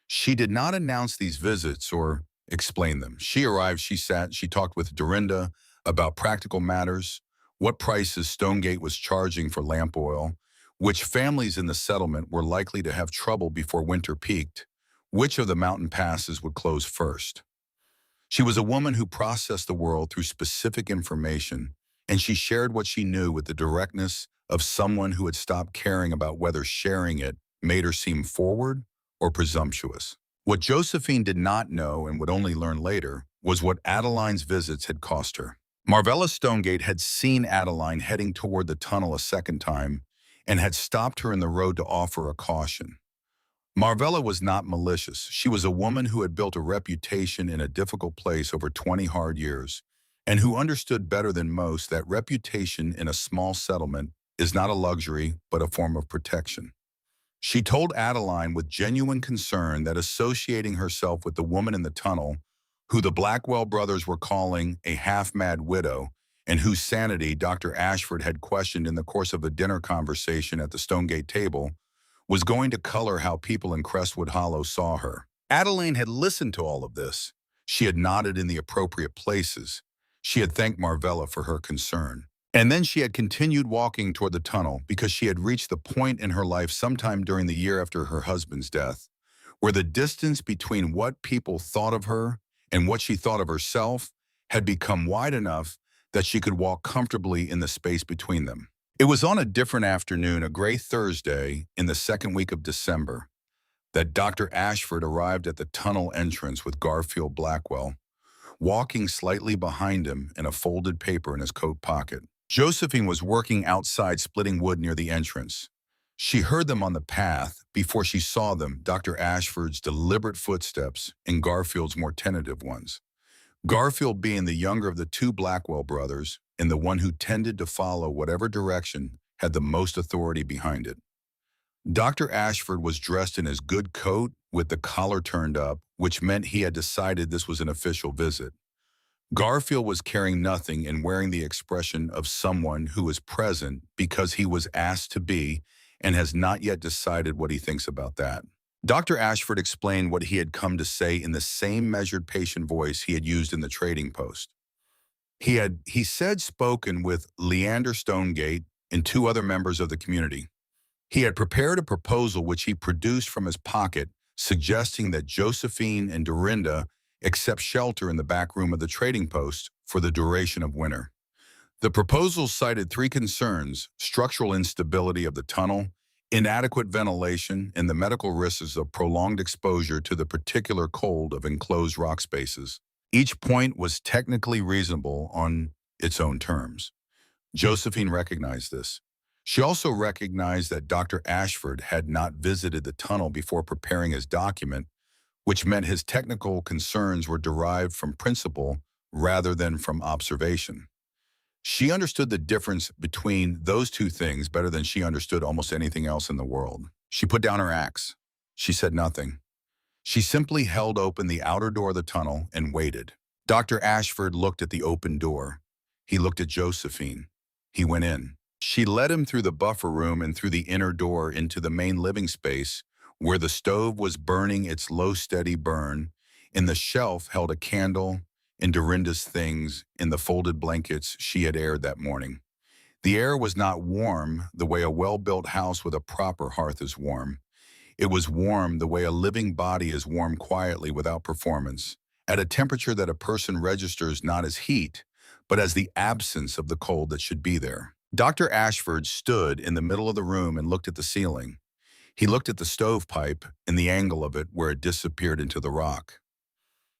She did not announce these visits or explain them. She arrived, she sat, she talked with Dorinda about practical matters, what prices Stonegate was charging for lamp oil, which families in the settlement were likely to have trouble before winter peaked, which of the mountain passes would close first. She was a woman who processed the world through specific information, and she shared what she knew with the directness of someone who had stopped caring about whether sharing it made her seem forward or presumptuous. What Josephine did not know and would only learn later was what Adeline's visits had cost her. Marvella Stonegate had seen Adeline heading toward the tunnel a second time and had stopped her in the road to offer a caution. Marvella was not malicious. She was a woman who had built a reputation in a difficult place over 20 hard years, and who understood better than most that reputation in a small settlement is not a luxury, but a form of protection. She told Adeline with genuine concern that associating herself with the woman in the tunnel, who the Blackwell brothers were calling a half-mad widow, and whose sanity Dr. Ashford had questioned in the course of a dinner conversation at the Stonegate table, was going to color how people in Crestwood Hollow saw her. Adeline had listened to all of this. She had nodded in the appropriate places. She had thanked Marvella for her concern. And then she had continued walking toward the tunnel because she had reached the point in her life sometime during the year after her husband's death, where the distance between what people thought of her and what she thought of herself had become wide enough that she could walk comfortably in the space between them. It was on a different afternoon, a gray Thursday in the second week of December, that Dr. Ashford arrived at the tunnel entrance with Garfield Blackwell, walking slightly behind him and a folded paper in his coat pocket. Josephine was working outside splitting wood near the entrance. She heard them on the path before she saw them, Dr. Ashford's deliberate footsteps and Garfield's more tentative ones. Garfield being the younger of the two Blackwell brothers and the one who tended to follow whatever direction had the most authority behind it. Dr. Ashford was dressed in his good coat with the collar turned up, which meant he had decided this was an official visit. Garfield was carrying nothing and wearing the expression of someone who is present because he was asked to be and has not yet decided what he thinks about that. Dr. Ashford explained what he had come to say in the same measured patient voice he had used in the trading post. He said spoken with Leander Stonegate and two other members of the community. He had prepared a proposal which he produced from his pocket, suggesting that Josephine and Dorinda accept shelter in the back room of the trading post for the duration of winter. The proposal cited three concerns: structural instability of the tunnel, inadequate ventilation, and the medical risks of prolonged exposure to the particular cold of enclosed rock spaces. Each point was technically reasonable on its own terms. Josephine recognized this. She also recognized that Dr. Ashford had not visited the tunnel before preparing his document, which meant his technical concerns were derived from principle rather than from observation. She understood the difference between those two things better than she understood almost anything else in the world. She put down her axe. She said nothing. She simply held open the outer door of the tunnel and waited. Dr. Ashford looked at the open door. He looked at Josephine. He went in. She led him through the buffer room and through the inner door into the main living space, where the stove was burning its low, steady burn, and the shelf held a candle and Dorinda's things in the folded blankets she had aired that morning. The air was not warm the way a well-built house with a proper hearth is warm. It was warm the way a living body is warm quietly without performance, at a temperature that a person registers not as heat, but as the absence of the cold that should be there. Dr. Ashford stood in the middle of the room and looked at the ceiling. He looked at the stovepipe and the angle of it where it disappeared into the rock.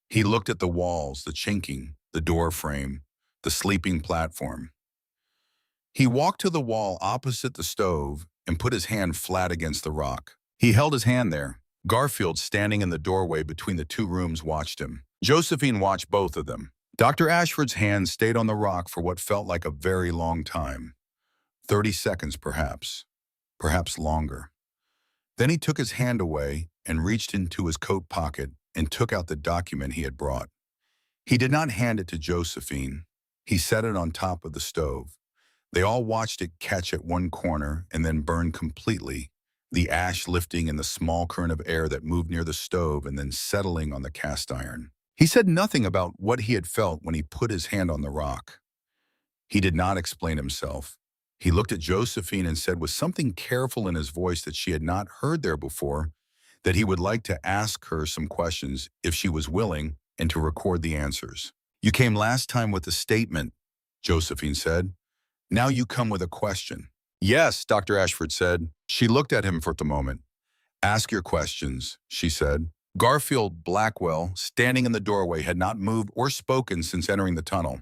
He looked at the walls, the chinking, the door frame, the sleeping platform. He walked to the wall opposite the stove and put his hand flat against the rock. He held his hand there. Garfield, standing in the doorway between the two rooms, watched him. Josephine watched both of them. Dr. Ashford's hand stayed on the rock for what felt like a very long time. 30 seconds, perhaps longer. Then he took his hand away and reached into his coat pocket and took out the document he had brought. He did not hand it to Josephine. He set it on top of the stove. They all watched it catch at one corner and then burn completely, the ash lifting in the small current of air that moved near the stove and then settling on the cast iron. He said nothing about what he had felt when he put his hand on the rock. He did not explain himself. He looked at Josephine and said with something careful in his voice that she had not heard there before, that he would like to ask her some questions if she was willing and to record the answers. "You came last time with a statement," Josephine said. "Now you come with a question." "Yes," Dr. Ashford said. She looked at him for a moment. "Ask your questions," she said. Garfield Blackwell, standing in the doorway, had not moved or spoken since entering the tunnel.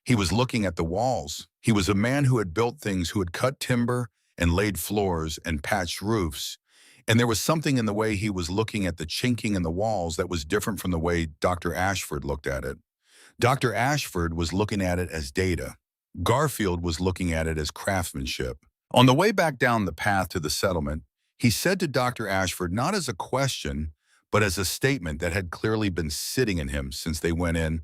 He was looking at the walls. He was a man who had built things, who had cut timber and laid floors and patched roofs. And there was something in the way he was looking at the chinking in the walls that was different from the way Dr. Ashford looked at it. Dr. Ashford was looking at it as data. Garfield was looking at it as craftsmanship. On the way back down the path to the settlement, he said to Dr. Ashford, not as a question, but as a statement that had clearly been sitting in him since they went in,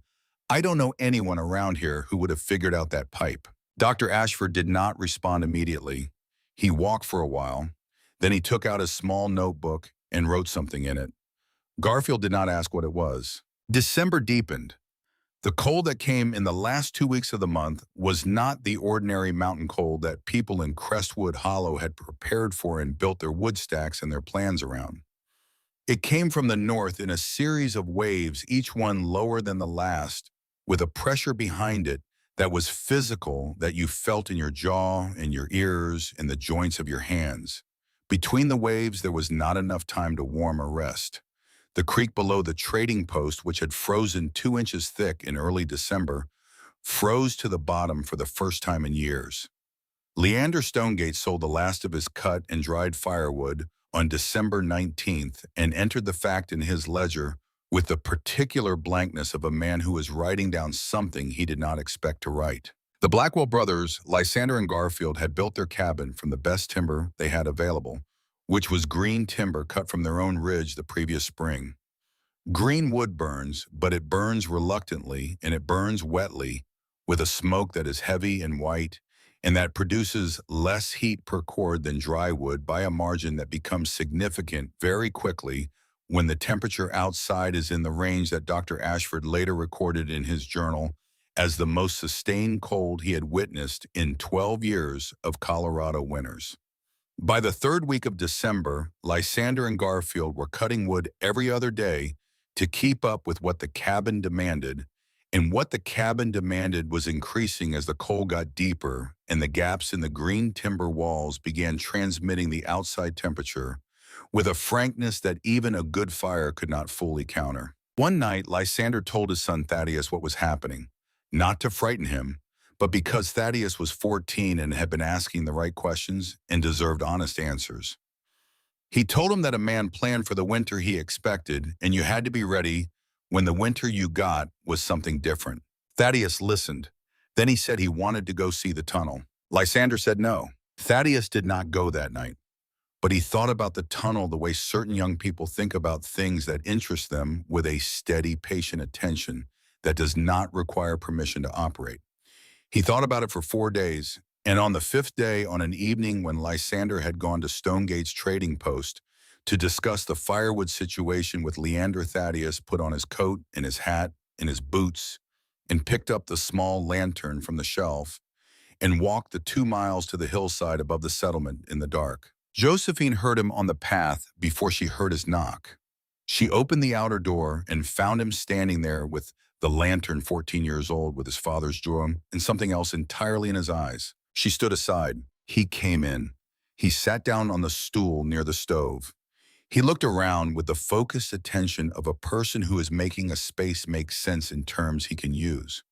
"I don't know anyone around here who would have figured out that pipe." Dr. Ashford did not respond immediately. He walked for a while. Then he took out his small notebook and wrote something in it. Garfield did not ask what it was. December deepened. The cold that came in the last 2 weeks of the month was not the ordinary mountain cold that people in Crestwood Hollow had prepared for and built their wood stacks and their plans around. It came from the north in a series of waves, each one lower than the last, with a pressure behind it that was physical, that you felt in your jaw, in your ears, in the joints of your hands. Between the waves, there was not enough time to warm or rest. The creek below the trading post, which had frozen 2 inches thick in early December, froze to the bottom for the first time in years. Leander Stonegate sold the last of his cut and dried firewood on December 19th and entered the fact in his ledger with the particular blankness of a man who was writing down something he did not expect to write. The Blackwell brothers, Lysander and Garfield, had built their cabin from the best timber they had available, which was green timber cut from their own ridge the previous spring. Green wood burns, but it burns reluctantly and it burns wetly with a smoke that is heavy and white and that produces less heat per cord than dry wood by a margin that becomes significant very quickly when the temperature outside is in the range that Dr. Ashford later recorded in his journal as the most sustained cold he had witnessed in 12 years of Colorado winters. By the third week of December, Lysander and Garfield were cutting wood every other day to keep up with what the cabin demanded, and what the cabin demanded was increasing as the cold got deeper and the gaps in the green timber walls began transmitting the outside temperature with a frankness that even a good fire could not fully counter. One night, Lysander told his son Thaddeus what was happening, not to frighten him, but because Thaddeus was 14 and had been asking the right questions and deserved honest answers. He told him that a man planned for the winter he expected, and you had to be ready when the winter you got was something different. Thaddeus listened. Then he said he wanted to go see the tunnel. Lysander said no. Thaddeus did not go that night, but he thought about the tunnel the way certain young people think about things that interest them, with a steady, patient attention that does not require permission to operate. He thought about it for 4 days, and on the 5th day, on an evening when Lysander had gone to Stonegate's trading post to discuss the firewood situation with Leander, Thaddeus put on his coat and his hat and his boots and picked up the small lantern from the shelf and walked the 2 miles to the hillside above the settlement in the dark. Josephine heard him on the path before she heard his knock. She opened the outer door and found him standing there with the lantern, 14 years old, with his father's drum and something else entirely in his eyes. She stood aside. He came in. He sat down on the stool near the stove. He looked around with the focused attention of a person who is making a space make sense in terms he can use.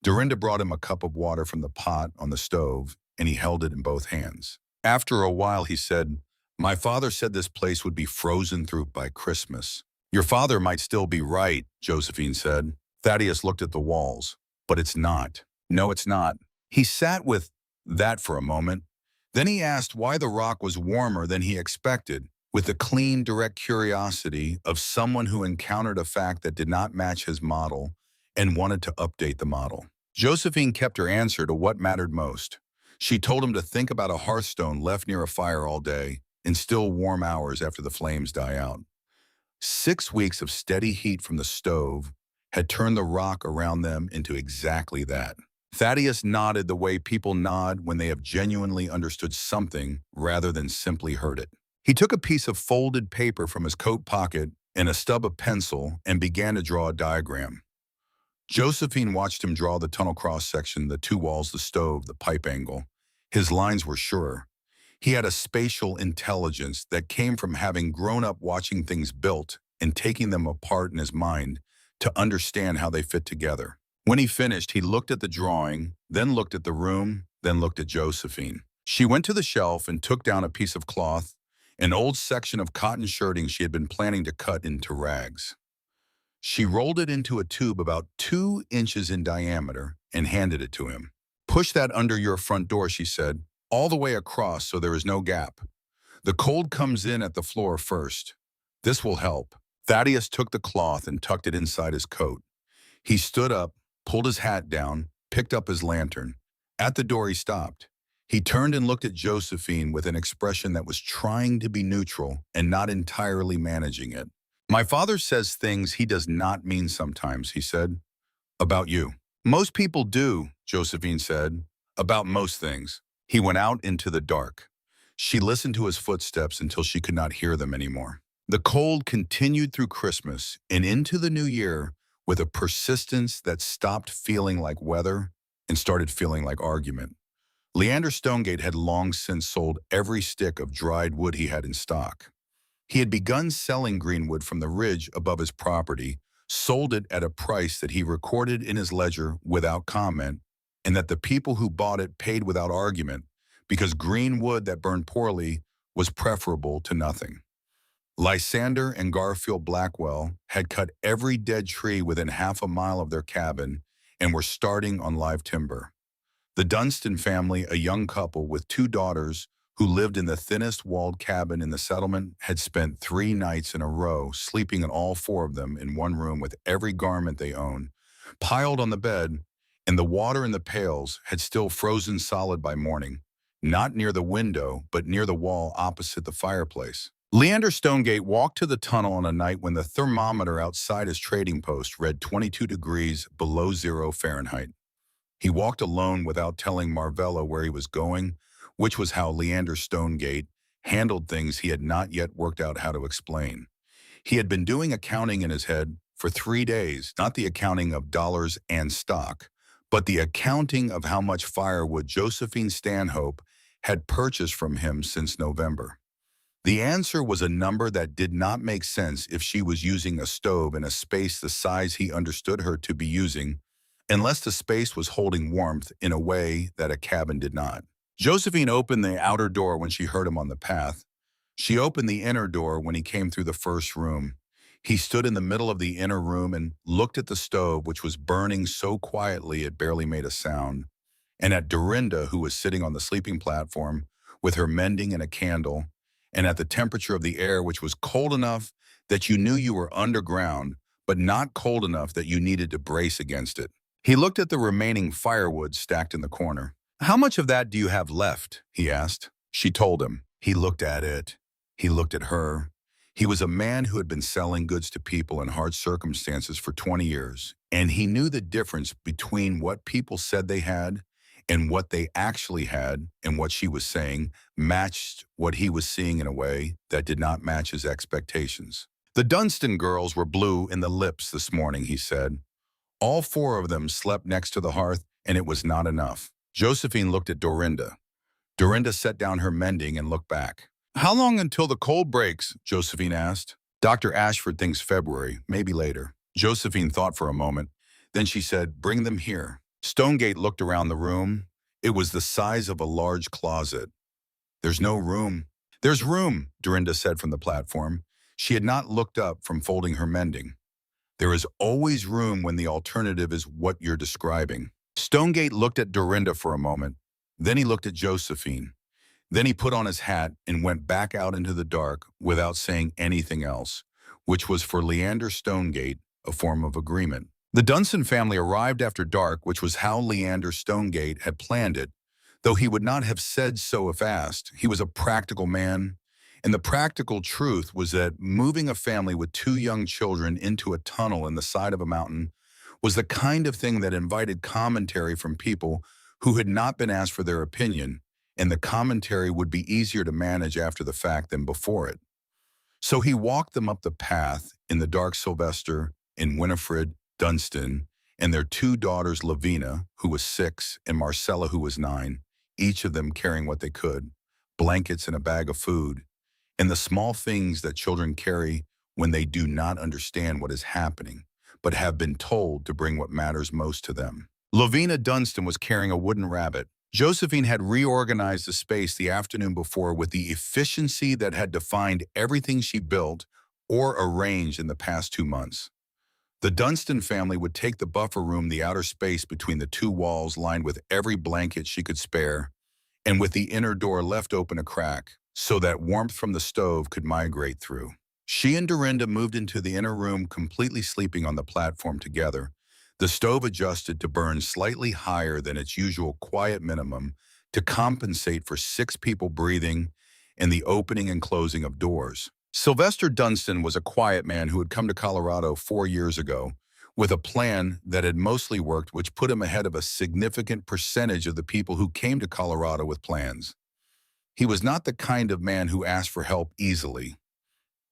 Dorinda brought him a cup of water from the pot on the stove, and he held it in both hands. After a while, he said, "My father said this place would be frozen through by Christmas." "Your father might still be right," Josephine said. Thaddeus looked at the walls. "But it's not." "No, it's not." He sat with that for a moment. Then he asked why the rock was warmer than he expected, with the clean, direct curiosity of someone who encountered a fact that did not match his model and wanted to update the model. Josephine kept her answer to what mattered most. She told him to think about a hearthstone left near a fire all day in still warm hours after the flames die out. 6 weeks of steady heat from the stove had turned the rock around them into exactly that. Thaddeus nodded the way people nod when they have genuinely understood something rather than simply heard it. He took a piece of folded paper from his coat pocket and a stub of pencil and began to draw a diagram. Josephine watched him draw the tunnel cross-section, the two walls, the stove, the pipe angle. His lines were sure. He had a spatial intelligence that came from having grown up watching things built and taking them apart in his mind to understand how they fit together. When he finished, he looked at the drawing, then looked at the room, then looked at Josephine. She went to the shelf and took down a piece of cloth, an old section of cotton shirting she had been planning to cut into rags. She rolled it into a tube about 2 inches in diameter and handed it to him. "Push that under your front door," she said, "all the way across so there is no gap. The cold comes in at the floor first. This will help." Thaddeus took the cloth and tucked it inside his coat. He stood up, pulled his hat down, picked up his lantern. At the door, he stopped. He turned and looked at Josephine with an expression that was trying to be neutral and not entirely managing it. "My father says things he does not mean sometimes," he said. "About you." "Most people do," Josephine said. "About most things." He went out into the dark. She listened to his footsteps until she could not hear them anymore. The cold continued through Christmas and into the new year with a persistence that stopped feeling like weather and started feeling like argument. Leander Stonegate had long since sold every stick of dried wood he had in stock. He had begun selling greenwood from the ridge above his property, sold it at a price that he recorded in his ledger without comment, and that the people who bought it paid without argument, because green wood that burned poorly was preferable to nothing. Lysander and Garfield Blackwell had cut every dead tree within half a mile of their cabin and were starting on live timber. The Dunstan family, a young couple with 2 daughters who lived in the thinnest walled cabin in the settlement, had spent 3 nights in a row sleeping in all 4 of them in one room with every garment they owned piled on the bed, and the water in the pails had still frozen solid by morning, not near the window, but near the wall opposite the fireplace. Leander Stonegate walked to the tunnel on a night when the thermometer outside his trading post read 22 degrees below 0 Fahrenheit. He walked alone without telling Marvella where he was going, which was how Leander Stonegate handled things he had not yet worked out how to explain. He had been doing accounting in his head for 3 days, not the accounting of dollars and stock, but the accounting of how much firewood Josephine Stanhope had purchased from him since November. The answer was a number that did not make sense if she was using a stove in a space the size he understood her to be using, unless the space was holding warmth in a way that a cabin did not. Josephine opened the outer door when she heard him on the path. She opened the inner door when he came through the first room. He stood in the middle of the inner room and looked at the stove, which was burning so quietly it barely made a sound, and at Dorinda, who was sitting on the sleeping platform with her mending and a candle, and at the temperature of the air, which was cold enough that you knew you were underground, but not cold enough that you needed to brace against it. He looked at the remaining firewood stacked in the corner. "How much of that do you have left?" he asked. She told him. He looked at it. He looked at her. He was a man who had been selling goods to people in hard circumstances for 20 years, and he knew the difference between what people said they had and what they actually had, and what she was saying matched what he was seeing in a way that did not match his expectations. "The Dunstan girls were blue in the lips this morning," he said. "All 4 of them slept next to the hearth, and it was not enough." Josephine looked at Dorinda. Dorinda set down her mending and looked back. "How long until the cold breaks?" Josephine asked. "Dr. Ashford thinks February, maybe later." Josephine thought for a moment. Then she said, "Bring them here." Stonegate looked around the room. It was the size of a large closet. There's no room. There's room, Dorinda said from the platform. She had not looked up from folding her mending. There is always room when the alternative is what you're describing. Stonegate looked at Dorinda for a moment. Then he looked at Josephine. Then he put on his hat and went back out into the dark without saying anything else, which was for Leander Stonegate a form of agreement. The Dunstan family arrived after dark, which was how Leander Stonegate had planned it, though he would not have said so if asked. He was a practical man, and the practical truth was that moving a family with two young children into a tunnel in the side of a mountain was the kind of thing that invited commentary from people who had not been asked for their opinion, and the commentary would be easier to manage after the fact than before it. So he walked them up the path in the dark. Sylvester and Winifred Dunstan and their two daughters, Lavina, who was 6, and Marcella, who was 9, each of them carrying what they could, blankets and a bag of food, and the small things that children carry when they do not understand what is happening, but have been told to bring what matters most to them. Lavina Dunstan was carrying a wooden rabbit. Josephine had reorganized the space the afternoon before with the efficiency that had defined everything she built or arranged in the past 2 months. The Dunstan family would take the buffer room, the outer space between the two walls lined with every blanket she could spare, and with the inner door left open a crack so that warmth from the stove could migrate through. She and Dorinda moved into the inner room, completely sleeping on the platform together. The stove adjusted to burn slightly higher than its usual quiet minimum to compensate for 6 people breathing and the opening and closing of doors. Sylvester Dunstan was a quiet man who had come to Colorado 4 years ago with a plan that had mostly worked, which put him ahead of a significant percentage of the people who came to Colorado with plans. He was not the kind of man who asked for help easily.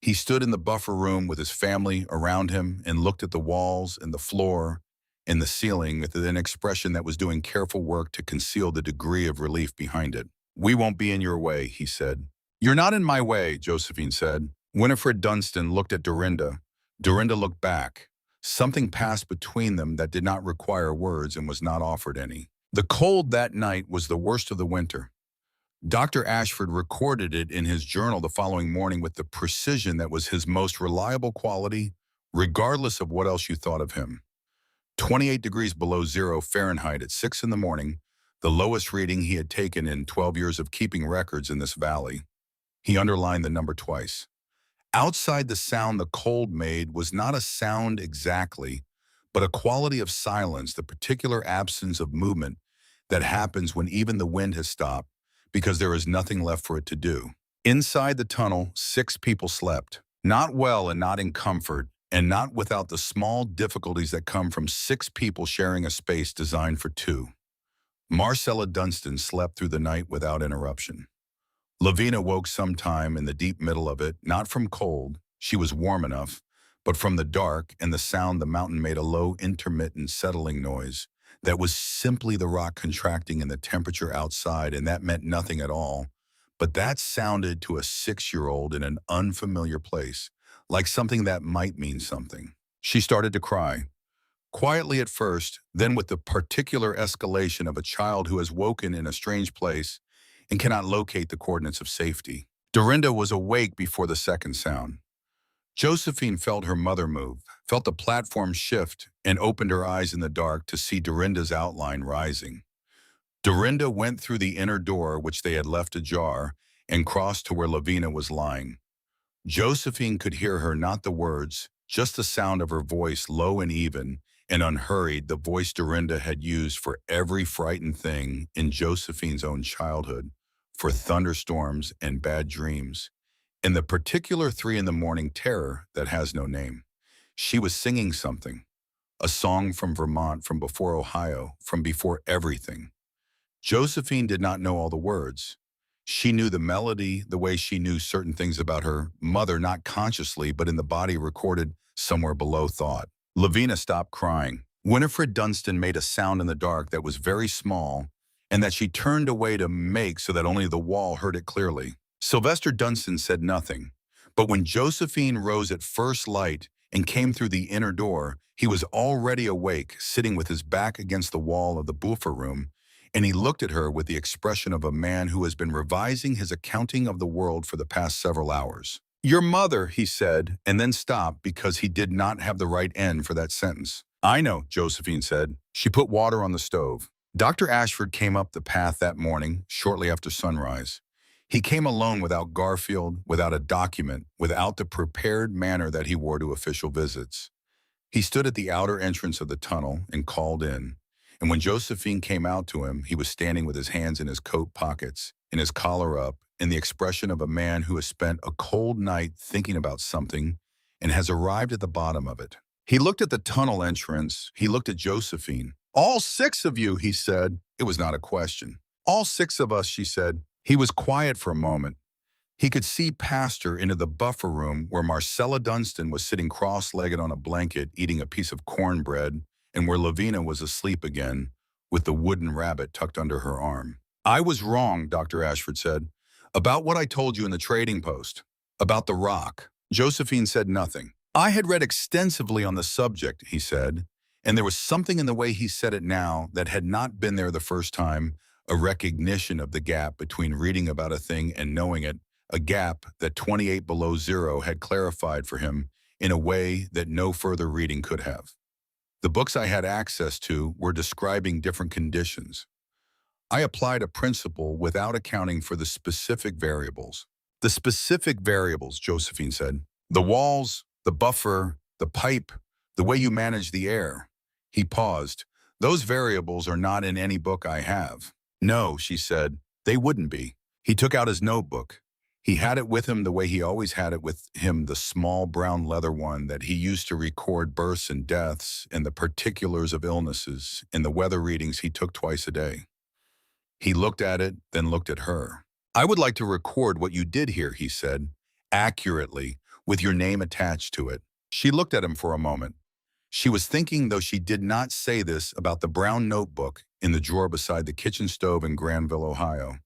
He stood in the buffer room with his family around him and looked at the walls and the floor and the ceiling with an expression that was doing careful work to conceal the degree of relief behind it. "We won't be in your way," he said. "You're not in my way," Josephine said. Winifred Dunstan looked at Dorinda. Dorinda looked back. Something passed between them that did not require words and was not offered any. The cold that night was the worst of the winter. Dr. Ashford recorded it in his journal the following morning with the precision that was his most reliable quality, regardless of what else you thought of him. 28 degrees below zero Fahrenheit at 6 in the morning, the lowest reading he had taken in 12 years of keeping records in this valley. He underlined the number twice. Outside, the sound the cold made was not a sound exactly, but a quality of silence, the particular absence of movement that happens when even the wind has stopped, because there is nothing left for it to do. Inside the tunnel, 6 people slept, not well and not in comfort, and not without the small difficulties that come from 6 people sharing a space designed for 2. Marcella Dunstan slept through the night without interruption. Lavina woke sometime in the deep middle of it, not from cold, she was warm enough, but from the dark and the sound the mountain made, a low, intermittent, settling noise that was simply the rock contracting and the temperature outside, and that meant nothing at all. But that sounded to a 6-year-old in an unfamiliar place, like something that might mean something. She started to cry. Quietly at first, then with the particular escalation of a child who has woken in a strange place and cannot locate the coordinates of safety. Dorinda was awake before the second sound. Josephine felt her mother move, felt the platform shift, and opened her eyes in the dark to see Dorinda's outline rising. Dorinda went through the inner door, which they had left ajar, and crossed to where Lavina was lying. Josephine could hear her, not the words, just the sound of her voice, low and even, and unhurried, the voice Dorinda had used for every frightened thing in Josephine's own childhood, for thunderstorms and bad dreams, and the particular 3 in the morning terror that has no name. She was singing something, a song from Vermont, from before Ohio, from before everything. Josephine did not know all the words. She knew the melody the way she knew certain things about her mother, not consciously, but in the body recorded somewhere below thought. Lavina stopped crying. Winifred Dunstan made a sound in the dark that was very small and that she turned away to make so that only the wall heard it clearly. Sylvester Dunstan said nothing, but when Josephine rose at first light, and came through the inner door, he was already awake, sitting with his back against the wall of the buffer room, and he looked at her with the expression of a man who has been revising his accounting of the world for the past several hours. "Your mother," he said, and then stopped because he did not have the right end for that sentence. "I know," Josephine said. She put water on the stove. Dr. Ashford came up the path that morning, shortly after sunrise. He came alone, without Garfield, without a document, without the prepared manner that he wore to official visits. He stood at the outer entrance of the tunnel and called in. And when Josephine came out to him, he was standing with his hands in his coat pockets, and his collar up, and the expression of a man who has spent a cold night thinking about something and has arrived at the bottom of it. He looked at the tunnel entrance. He looked at Josephine. "All 6 of you," he said. It was not a question. "All 6 of us," she said. He was quiet for a moment. He could see past her into the buffer room where Marcella Dunstan was sitting cross-legged on a blanket eating a piece of cornbread, and where Lavina was asleep again, with the wooden rabbit tucked under her arm. "I was wrong," Dr. Ashford said, "about what I told you in the trading post, about the rock." Josephine said nothing. "I had read extensively on the subject," he said, and there was something in the way he said it now that had not been there the first time, a recognition of the gap between reading about a thing and knowing it, a gap that 28 below zero had clarified for him in a way that no further reading could have. The books I had access to were describing different conditions. I applied a principle without accounting for the specific variables. "The specific variables," Josephine said. "The walls, the buffer, the pipe, the way you manage the air." He paused. "Those variables are not in any book I have." "No," she said, "they wouldn't be." He took out his notebook. He had it with him the way he always had it with him, the small brown leather one that he used to record births and deaths and the particulars of illnesses and the weather readings he took twice a day. He looked at it, then looked at her. "I would like to record what you did here," he said, "accurately, with your name attached to it." She looked at him for a moment. She was thinking, though she did not say this, about the brown notebook in the drawer beside the kitchen stove in Granville, Ohio.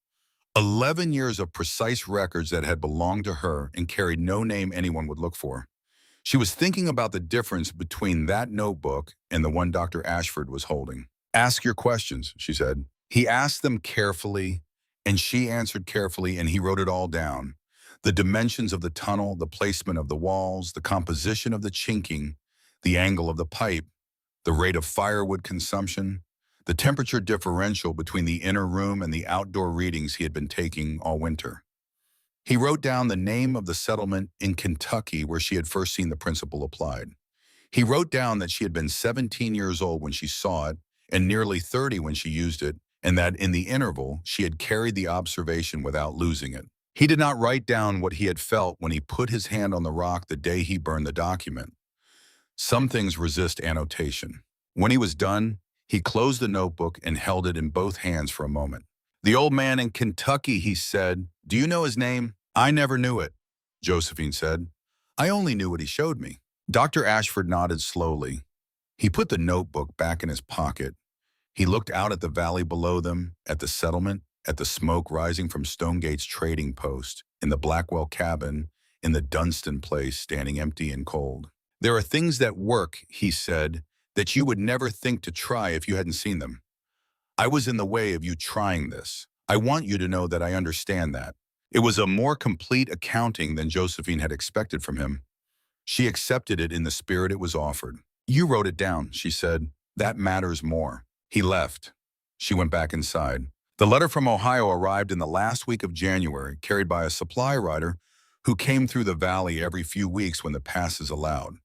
11 years of precise records that had belonged to her and carried no name anyone would look for. She was thinking about the difference between that notebook and the one Dr. Ashford was holding. "Ask your questions," she said. He asked them carefully, and she answered carefully, and he wrote it all down. The dimensions of the tunnel, the placement of the walls, the composition of the chinking, the angle of the pipe, the rate of firewood consumption, the temperature differential between the inner room and the outdoor readings he had been taking all winter. He wrote down the name of the settlement in Kentucky where she had first seen the principle applied. He wrote down that she had been 17 years old when she saw it and nearly 30 when she used it, and that in the interval she had carried the observation without losing it. He did not write down what he had felt when he put his hand on the rock the day he burned the document. Some things resist annotation. When he was done, he closed the notebook and held it in both hands for a moment. "The old man in Kentucky," he said. "Do you know his name?" "I never knew it," Josephine said. "I only knew what he showed me." Dr. Ashford nodded slowly. He put the notebook back in his pocket. He looked out at the valley below them, at the settlement, at the smoke rising from Stonegate's trading post, in the Blackwell cabin, in the Dunstan place standing empty and cold. "There are things that work," he said, "that you would never think to try if you hadn't seen them. I was in the way of you trying this. I want you to know that I understand that." It was a more complete accounting than Josephine had expected from him. She accepted it in the spirit it was offered. "You wrote it down," she said. "That matters more." He left. She went back inside. The letter from Ohio arrived in the last week of January, carried by a supply rider who came through the valley every few weeks when the passes allowed.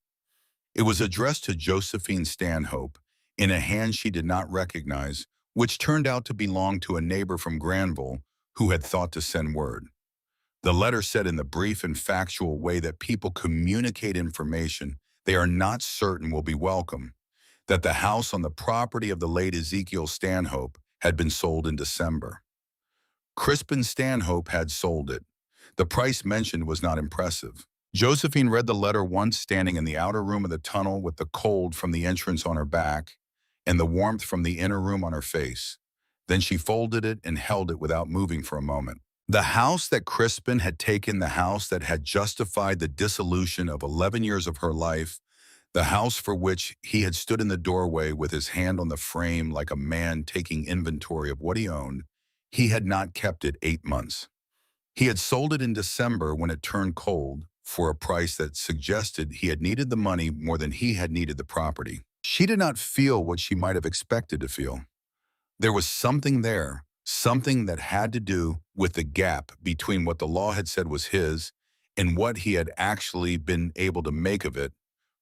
It was addressed to Josephine Stanhope, in a hand she did not recognize, which turned out to belong to a neighbor from Granville who had thought to send word. The letter said in the brief and factual way that people communicate information they are not certain will be welcome, that the house on the property of the late Ezekiel Stanhope had been sold in December. Crispin Stanhope had sold it. The price mentioned was not impressive. Josephine read the letter once, standing in the outer room of the tunnel with the cold from the entrance on her back and the warmth from the inner room on her face. Then she folded it and held it without moving for a moment. The house that Crispin had taken, the house that had justified the dissolution of 11 years of her life, The house for which he had stood in the doorway with his hand on the frame like a man taking inventory of what he owned, he had not kept it 8 months. He had sold it in December when it turned cold for a price that suggested he had needed the money more than he had needed the property. She did not feel what she might have expected to feel. There was something there, something that had to do with the gap between what the law had said was his and what he had actually been able to make of it,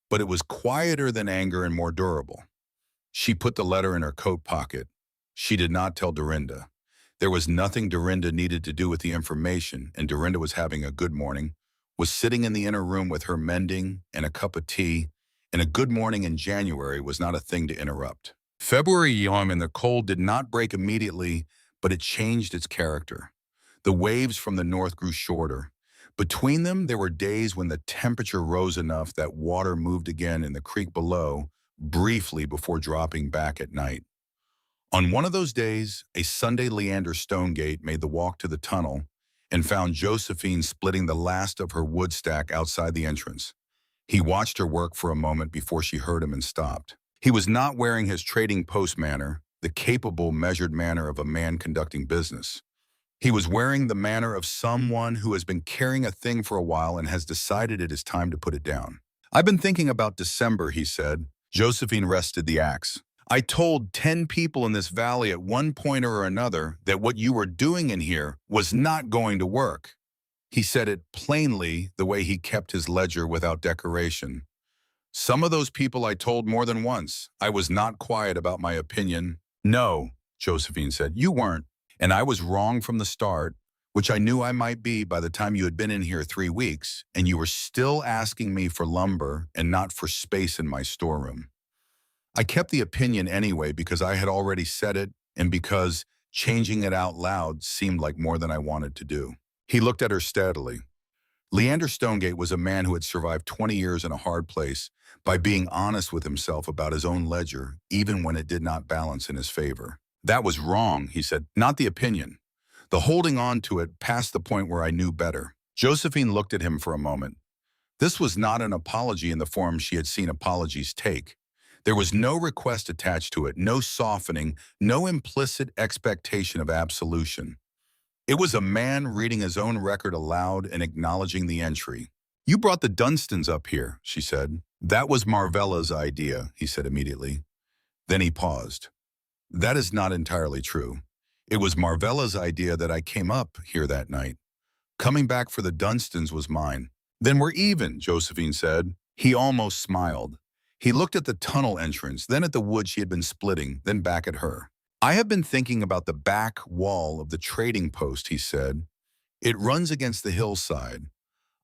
but it was quieter than anger and more durable. She put the letter in her coat pocket. She did not tell Dorinda. There was nothing Dorinda needed to do with the information, and Dorinda was having a good morning, was sitting in the inner room with her mending and a cup of tea, and a good morning in January was not a thing to interrupt. February yom and the cold did not break immediately, but it changed its character. The waves from the north grew shorter. Between them, there were days when the temperature rose enough that water moved again in the creek below, briefly before dropping back at night. On one of those days, a Sunday Leander Stonegate made the walk to the tunnel and found Josephine splitting the last of her wood stack outside the entrance. He watched her work for a moment before she heard him and stopped. He was not wearing his trading post manner, the capable, measured manner of a man conducting business. He was wearing the manner of someone who has been carrying a thing for a while and has decided it is time to put it down. "I've been thinking about December," he said. Josephine rested the axe. "I told 10 people in this valley at one point or another that what you were doing in here was not going to work." He said it plainly, the way he kept his ledger without decoration. "Some of those people I told more than once. I was not quiet about my opinion." "No," Josephine said, "you weren't. And I was wrong from the start, which I knew I might be by the time you had been in here 3 weeks, and you were still asking me for lumber and not for space in my storeroom. I kept the opinion anyway because I had already said it and because changing it out loud seemed like more than I wanted to do." He looked at her steadily. Leander Stonegate was a man who had survived 20 years in a hard place by being honest with himself about his own ledger, even when it did not balance in his favor. "That was wrong," he said, "not the opinion. The holding on to it past the point where I knew better." Josephine looked at him for a moment. This was not an apology in the form she had seen apologies take. There was no request attached to it, no softening, no implicit expectation of absolution. It was a man reading his own record aloud and acknowledging the entry. "You brought the Dunstans up here," she said. "That was Marvella's idea," he said immediately. Then he paused. "That is not entirely true. It was Marvella's idea that I came up here that night. Coming back for the Dunstans was mine." "Then we're even," Josephine said. He almost smiled. He looked at the tunnel entrance, then at the wood she had been splitting, then back at her. "I have been thinking about the back wall of the trading post," he said. "It runs against the hillside.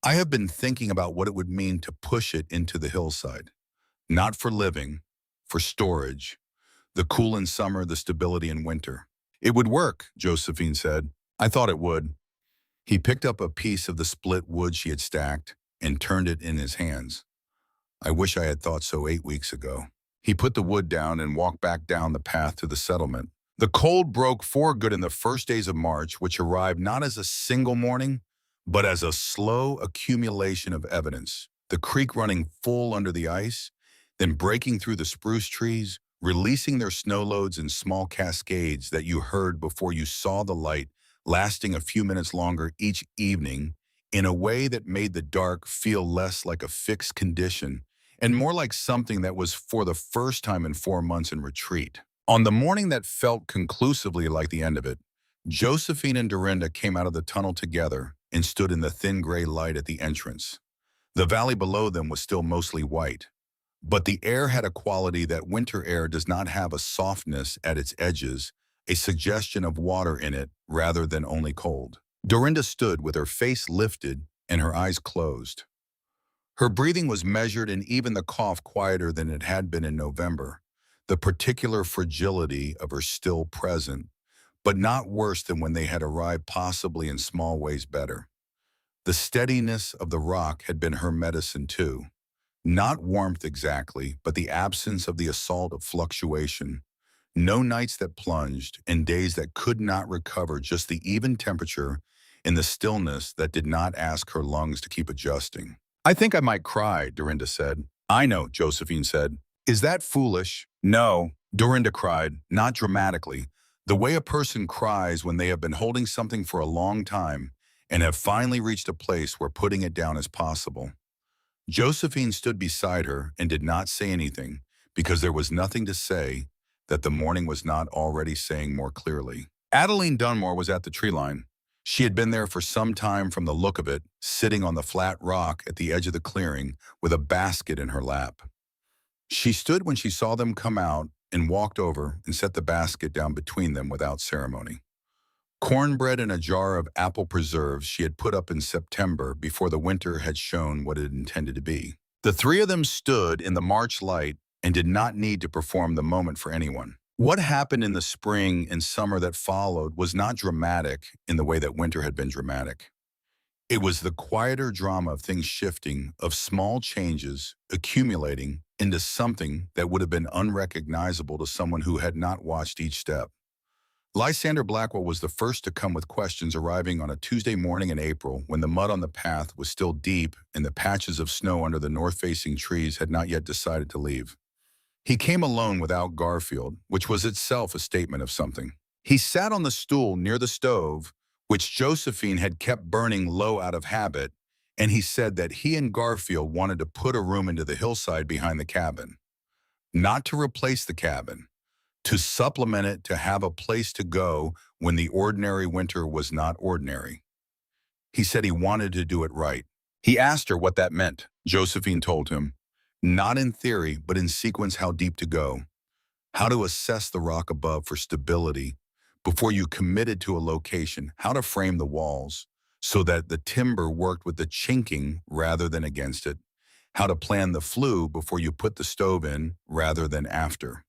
I have been thinking about what it would mean to push it into the hillside. Not for living, for storage. The cool in summer, the stability in winter." "It would work," Josephine said. "I thought it would." He picked up a piece of the split wood she had stacked and turned it in his hands. "I wish I had thought so 8 weeks ago." He put the wood down and walked back down the path to the settlement. The cold broke for good in the first days of March, which arrived not as a single morning, but as a slow accumulation of evidence. The creek running full under the ice, then breaking through the spruce trees, releasing their snow loads in small cascades that you heard before you saw the light, lasting a few minutes longer each evening in a way that made the dark feel less like a fixed condition and more like something that was for the first time in 4 months in retreat. On the morning that felt conclusively like the end of it, Josephine and Dorinda came out of the tunnel together and stood in the thin gray light at the entrance. The valley below them was still mostly white, but the air had a quality that winter air does not have, a softness at its edges, a suggestion of water in it rather than only cold. Dorinda stood with her face lifted and her eyes closed. Her breathing was measured and even the cough quieter than it had been in November, the particular fragility of her still present, but not worse than when they had arrived, possibly in small ways better. The steadiness of the rock had been her medicine too. Not warmth exactly, but the absence of the assault of fluctuation. No nights that plunged and days that could not recover, just the even temperature and the stillness that did not ask her lungs to keep adjusting. "I think I might cry," Dorinda said. I know, Josephine said. Is that foolish? No, Dorinda cried, not dramatically. The way a person cries when they have been holding something for a long time and have finally reached a place where putting it down is possible. Josephine stood beside her and did not say anything because there was nothing to say that the morning was not already saying more clearly. Adeline Dunmore was at the tree line. She had been there for some time from the look of it, sitting on the flat rock at the edge of the clearing with a basket in her lap. She stood when she saw them come out and walked over and set the basket down between them without ceremony. Cornbread and a jar of apple preserves she had put up in September before the winter had shown what it intended to be. The three of them stood in the March light and did not need to perform the moment for anyone. What happened in the spring and summer that followed was not dramatic in the way that winter had been dramatic. It was the quieter drama of things shifting, of small changes accumulating into something that would have been unrecognizable to someone who had not watched each step. Lysander Blackwell was the first to come with questions, arriving on a Tuesday morning in April when the mud on the path was still deep and the patches of snow under the north-facing trees had not yet decided to leave. He came alone without Garfield, which was itself a statement of something. He sat on the stool near the stove, which Josephine had kept burning low out of habit, and he said that he and Garfield wanted to put a room into the hillside behind the cabin. Not to replace the cabin, to supplement it, to have a place to go when the ordinary winter was not ordinary. He said he wanted to do it right. He asked her what that meant. Josephine told him, not in theory, but in sequence, how deep to go, how to assess the rock above for stability before you committed to a location, how to frame the walls so that the timber worked with the chinking rather than against it, how to plan the flue before you put the stove in rather than after.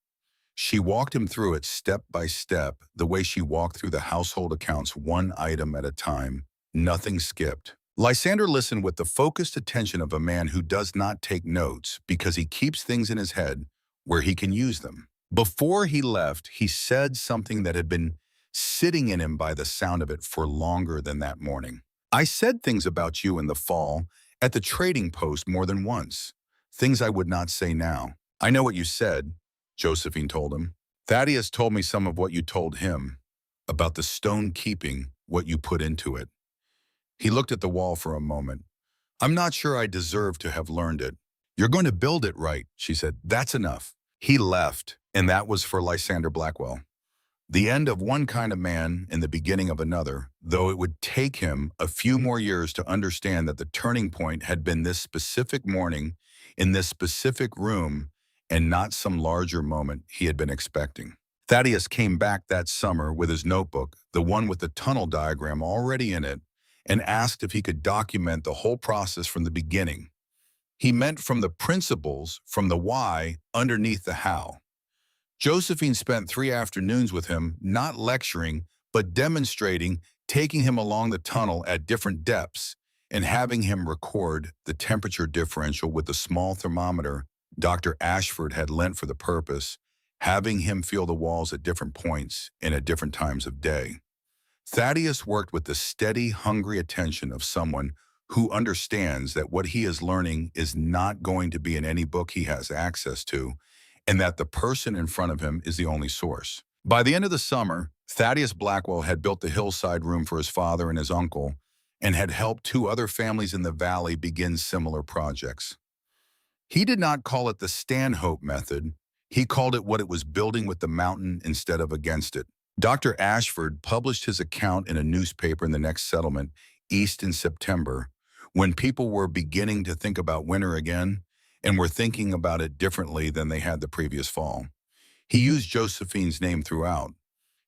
She walked him through it step by step, the way she walked through the household accounts one item at a time, nothing skipped. Lysander listened with the focused attention of a man who does not take notes because he keeps things in his head where he can use them. Before he left, he said something that had been sitting in him by the sound of it for longer than that morning. I said things about you in the fall at the trading post more than once, things I would not say now. I know what you said, Josephine told him. Thaddeus told me some of what you told him, about the stone keeping what you put into it. He looked at the wall for a moment. I'm not sure I deserve to have learned it. You're going to build it right, she said. That's enough. He left, and that was for Lysander Blackwell. The end of one kind of man and the beginning of another, though it would take him a few more years to understand that the turning point had been this specific morning in this specific room and not some larger moment he had been expecting. Thaddeus came back that summer with his notebook, the one with the tunnel diagram already in it, and asked if he could document the whole process from the beginning. He meant from the principles, from the why, underneath the how. Josephine spent 3 afternoons with him, not lecturing, but demonstrating, taking him along the tunnel at different depths, and having him record the temperature differential with the small thermometer Dr. Ashford had lent for the purpose, having him feel the walls at different points and at different times of day. Thaddeus worked with the steady, hungry attention of someone who understands that what he is learning is not going to be in any book he has access to, and that the person in front of him is the only source. By the end of the summer, Thaddeus Blackwell had built the hillside room for his father and his uncle, and had helped 2 other families in the valley begin similar projects. He did not call it the Stanhope method. He called it what it was building with the mountain instead of against it. Dr. Ashford published his account in a newspaper in the next settlement, east, in September, when people were beginning to think about winter again and were thinking about it differently than they had the previous fall. He used Josephine's name throughout.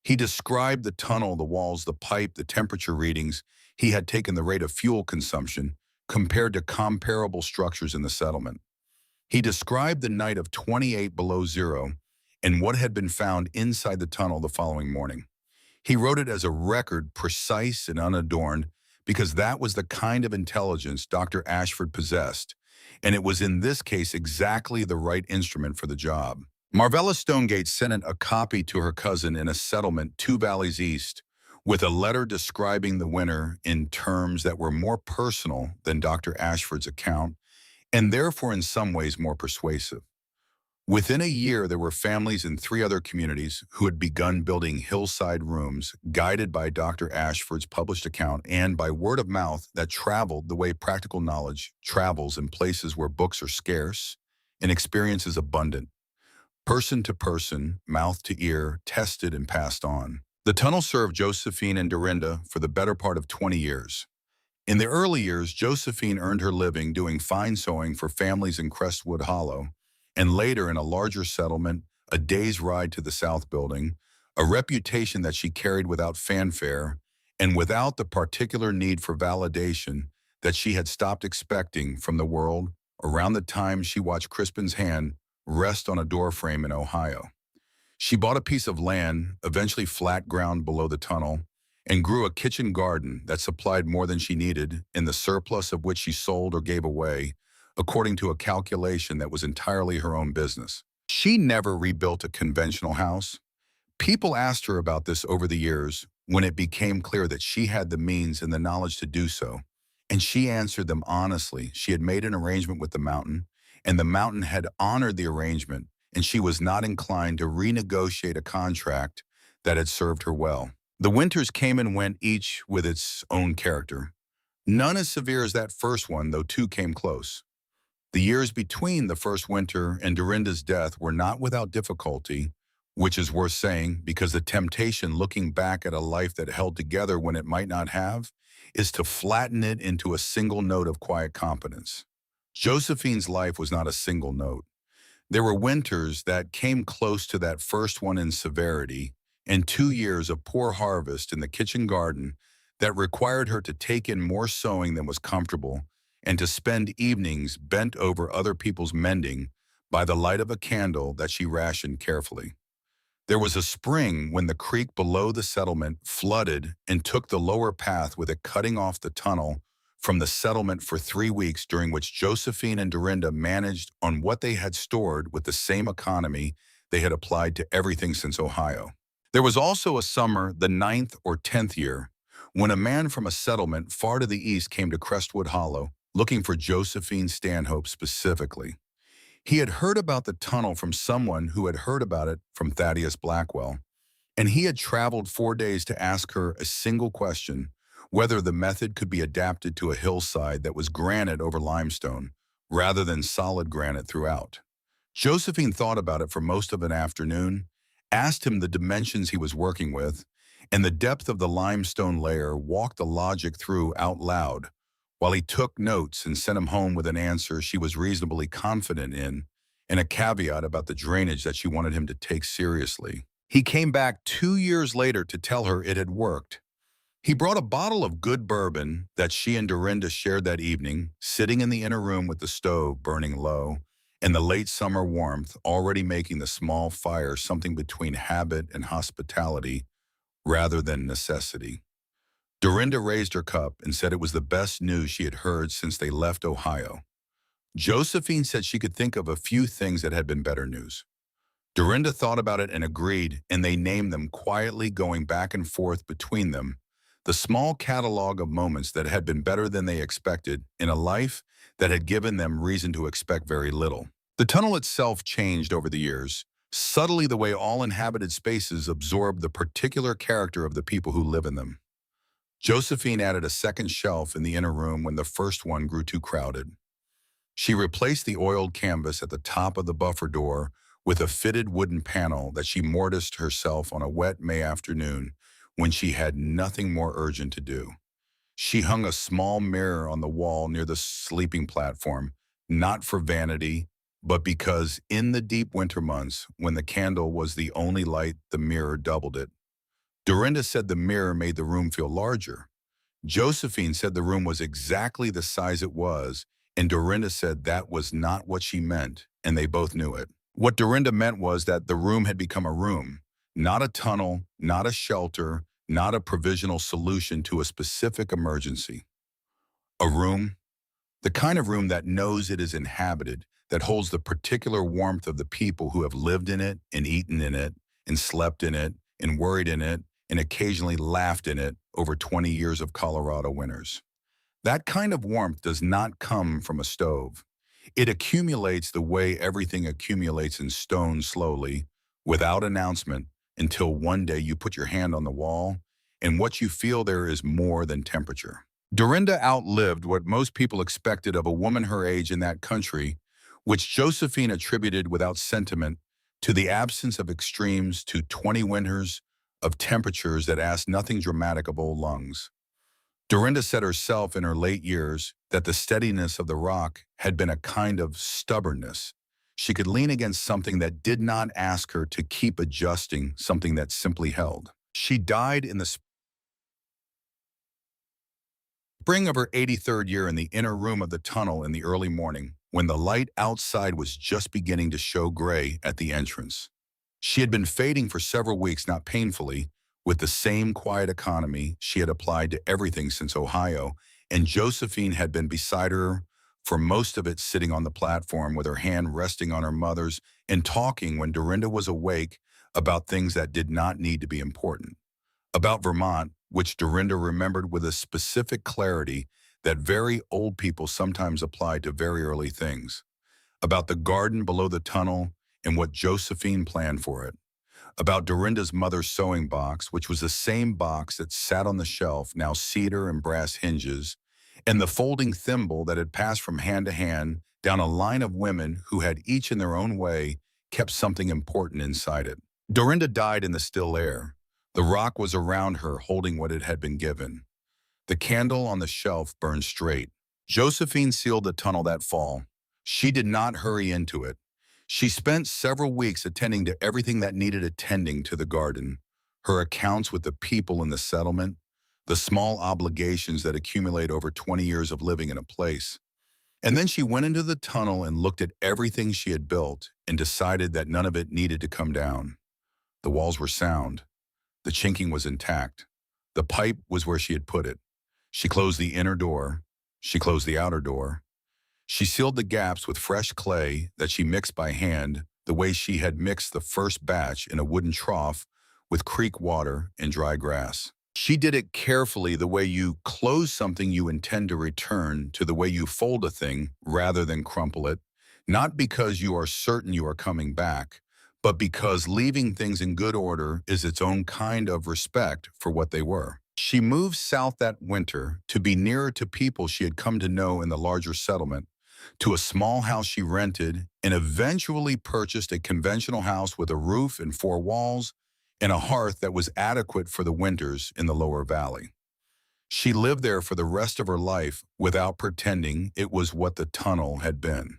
He described the tunnel, the walls, the pipe, the temperature readings. He had taken the rate of fuel consumption compared to comparable structures in the settlement. He described the night of 28 below zero and what had been found inside the tunnel the following morning. He wrote it as a record, precise and unadorned, because that was the kind of intelligence Dr. Ashford possessed, and it was in this case exactly the right instrument for the job. Marvella Stonegate sent a copy to her cousin in a settlement 2 valleys east, with a letter describing the winter in terms that were more personal than Dr. Ashford's account, and therefore in some ways more persuasive. Within a year, there were families in 3 other communities who had begun building hillside rooms, guided by Dr. Ashford's published account and by word of mouth that traveled the way practical knowledge travels in places where books are scarce and experience is abundant. Person to person, mouth to ear, tested and passed on. The tunnel served Josephine and Dorinda for the better part of 20 years. In the early years, Josephine earned her living doing fine sewing for families in Crestwood Hollow, and later in a larger settlement, a day's ride to the South Building, a reputation that she carried without fanfare and without the particular need for validation that she had stopped expecting from the world around the time she watched Crispin's hand rest on a doorframe in Ohio. She bought a piece of land, eventually flat ground below the tunnel, and grew a kitchen garden that supplied more than she needed, in the surplus of which she sold or gave away, according to a calculation that was entirely her own business. She never rebuilt a conventional house. People asked her about this over the years when it became clear that she had the means and the knowledge to do so, and she answered them honestly. She had made an arrangement with the mountain, and the mountain had honored the arrangement, and she was not inclined to renegotiate a contract that had served her well. The winters came and went, each with its own character. None as severe as that first one, though two came close. The years between the first winter and Dorinda's death were not without difficulty, which is worth saying because the temptation looking back at a life that held together when it might not have is to flatten it into a single note of quiet competence. Josephine's life was not a single note. There were winters that came close to that first one in severity, and 2 years of poor harvest in the kitchen garden that required her to take in more sewing than was comfortable and to spend evenings bent over other people's mending by the light of a candle that she rationed carefully. There was a spring when the creek below the settlement flooded and took the lower path, with it cutting off the tunnel from the settlement for 3 weeks, during which Josephine and Dorinda managed on what they had stored with the same economy they had applied to everything since Ohio. There was also a summer, the 9th or 10th year, when a man from a settlement far to the east came to Crestwood Hollow, looking for Josephine Stanhope specifically. He had heard about the tunnel from someone who had heard about it from Thaddeus Blackwell, and he had traveled 4 days to ask her a single question: whether the method could be adapted to a hillside that was granite over limestone, rather than solid granite throughout. Josephine thought about it for most of an afternoon, asked him the dimensions he was working with, and the depth of the limestone layer, walked the logic through out loud, while he took notes and sent him home with an answer she was reasonably confident in, and a caveat about the drainage that she wanted him to take seriously. He came back 2 years later to tell her it had worked. He brought a bottle of good bourbon that she and Dorinda shared that evening, sitting in the inner room with the stove burning low, and the late summer warmth already making the small fire something between habit and hospitality rather than necessity. Dorinda raised her cup and said it was the best news she had heard since they left Ohio. Josephine said she could think of a few things that had been better news. Dorinda thought about it and agreed, and they named them, quietly going back and forth between them, the small catalog of moments that had been better than they expected in a life that had given them reason to expect very little. The tunnel itself changed over the years, subtly, the way all inhabited spaces absorb the particular character of the people who live in them. Josephine added a second shelf in the inner room when the first one grew too crowded. She replaced the oiled canvas at the top of the buffer door with a fitted wooden panel that she mortised herself on a wet May afternoon when she had nothing more urgent to do. She hung a small mirror on the wall near the sleeping platform, not for vanity, but because in the deep winter months, when the candle was the only light, the mirror doubled it. Dorinda said the mirror made the room feel larger. Josephine said the room was exactly the size it was, and Dorinda said that was not what she meant, and they both knew it. What Dorinda meant was that the room had become a room, not a tunnel, not a shelter, not a provisional solution to a specific emergency. A room, the kind of room that knows it is inhabited, that holds the particular warmth of the people who have lived in it and eaten in it and slept in it and worried in it and occasionally laughed in it over 20 years of Colorado winters. That kind of warmth does not come from a stove. It accumulates the way everything accumulates in stone slowly, without announcement, until one day you put your hand on the wall, and what you feel there is more than temperature. Dorinda outlived what most people expected of a woman her age in that country, which Josephine attributed without sentiment to the absence of extremes, to 20 winters of temperatures that asked nothing dramatic of old lungs. Dorinda said herself in her late years that the steadiness of the rock had been a kind of stubbornness. She could lean against something that did not ask her to keep adjusting, something that simply held. She died in the spring of her 83rd year in the inner room of the tunnel in the early morning, when the light outside was just beginning to show gray at the entrance. She had been fading for several weeks, not painfully, with the same quiet economy she had applied to everything since Ohio, and Josephine had been beside her for most of it, sitting on the platform with her hand resting on her mother's and talking when Dorinda was awake about things that did not need to be important. About Vermont, which Dorinda remembered with a specific clarity that very old people sometimes apply to very early things. About the garden below the tunnel and what Josephine planned for it. About Dorinda's mother's sewing box, which was the same box that sat on the shelf, now cedar and brass hinges, and the folding thimble that had passed from hand to hand down a line of women who had each in their own way kept something important inside it. Dorinda died in the still air. The rock was around her, holding what it had been given. The candle on the shelf burned straight. Josephine sealed the tunnel that fall. She did not hurry into it. She spent several weeks attending to everything that needed attending to the garden, her accounts with the people in the settlement, the small obligations that accumulate over 20 years of living in a place. And then she went into the tunnel and looked at everything she had built and decided that none of it needed to come down. The walls were sound. The chinking was intact. The pipe was where she had put it. She closed the inner door. She closed the outer door. She sealed the gaps with fresh clay that she mixed by hand, the way she had mixed the first batch in a wooden trough with creek water and dry grass. She did it carefully, the way you close something you intend to return, to the way you fold a thing rather than crumple it, not because you are certain you are coming back, but because leaving things in good order is its own kind of respect for what they were. She moved south that winter to be nearer to people she had come to know in the larger settlement, to a small house she rented, and eventually purchased a conventional house with a roof and four walls and a hearth that was adequate for the winters in the lower valley. She lived there for the rest of her life without pretending it was what the tunnel had been.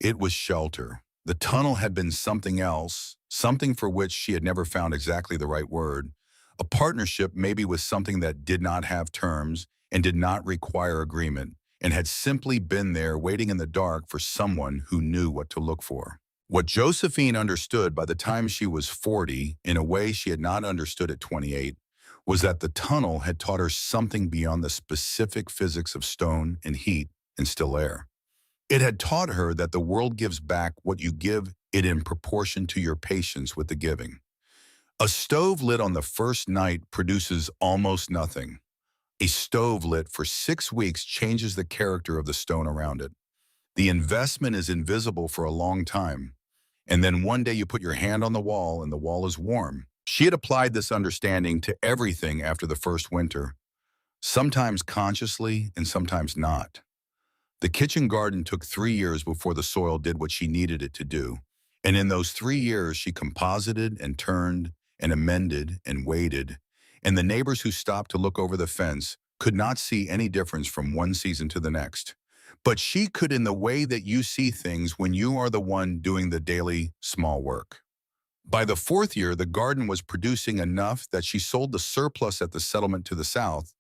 It was shelter. The tunnel had been something else, something for which she had never found exactly the right word, a partnership maybe with something that did not have terms and did not require agreement, and had simply been there waiting in the dark for someone who knew what to look for. What Josephine understood by the time she was 40, in a way she had not understood at 28, was that the tunnel had taught her something beyond the specific physics of stone and heat and still air. It had taught her that the world gives back what you give it in proportion to your patience with the giving. A stove lit on the first night produces almost nothing. A stove lit for 6 weeks changes the character of the stone around it. The investment is invisible for a long time, and then one day you put your hand on the wall and the wall is warm. She had applied this understanding to everything after the first winter, sometimes consciously and sometimes not. The kitchen garden took 3 years before the soil did what she needed it to do, and in those 3 years she composited and turned and amended and waited, and the neighbors who stopped to look over the fence could not see any difference from one season to the next. But she could, in the way that you see things when you are the one doing the daily small work. By the 4th year, the garden was producing enough that she sold the surplus at the settlement to the south,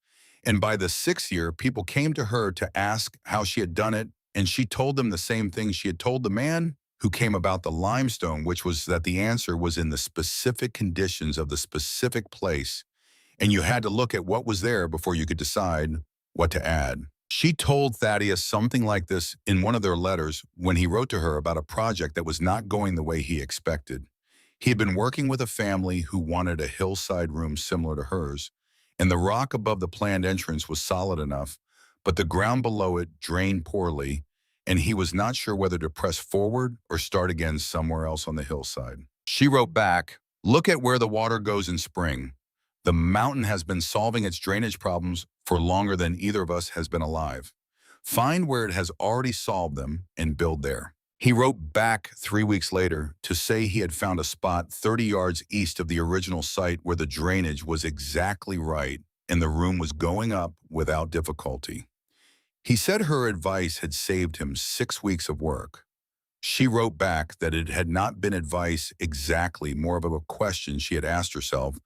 and by the 6th year, people came to her to ask how she had done it, and she told them the same thing she had told the man who came about the limestone, which was that the answer was in the specific conditions of the specific place, and you had to look at what was there before you could decide what to add. She told Thaddeus something like this in one of their letters when he wrote to her about a project that was not going the way he expected. He had been working with a family who wanted a hillside room similar to hers, and the rock above the planned entrance was solid enough, but the ground below it drained poorly, and he was not sure whether to press forward or start again somewhere else on the hillside. She wrote back, "Look at where the water goes in spring. The mountain has been solving its drainage problems for longer than either of us has been alive. Find where it has already solved them and build there." He wrote back 3 weeks later to say he had found a spot 30 yards east of the original site where the drainage was exactly right and the room was going up without difficulty. He said her advice had saved him 6 weeks of work. She wrote back that it had not been advice exactly, more of a question she had asked herself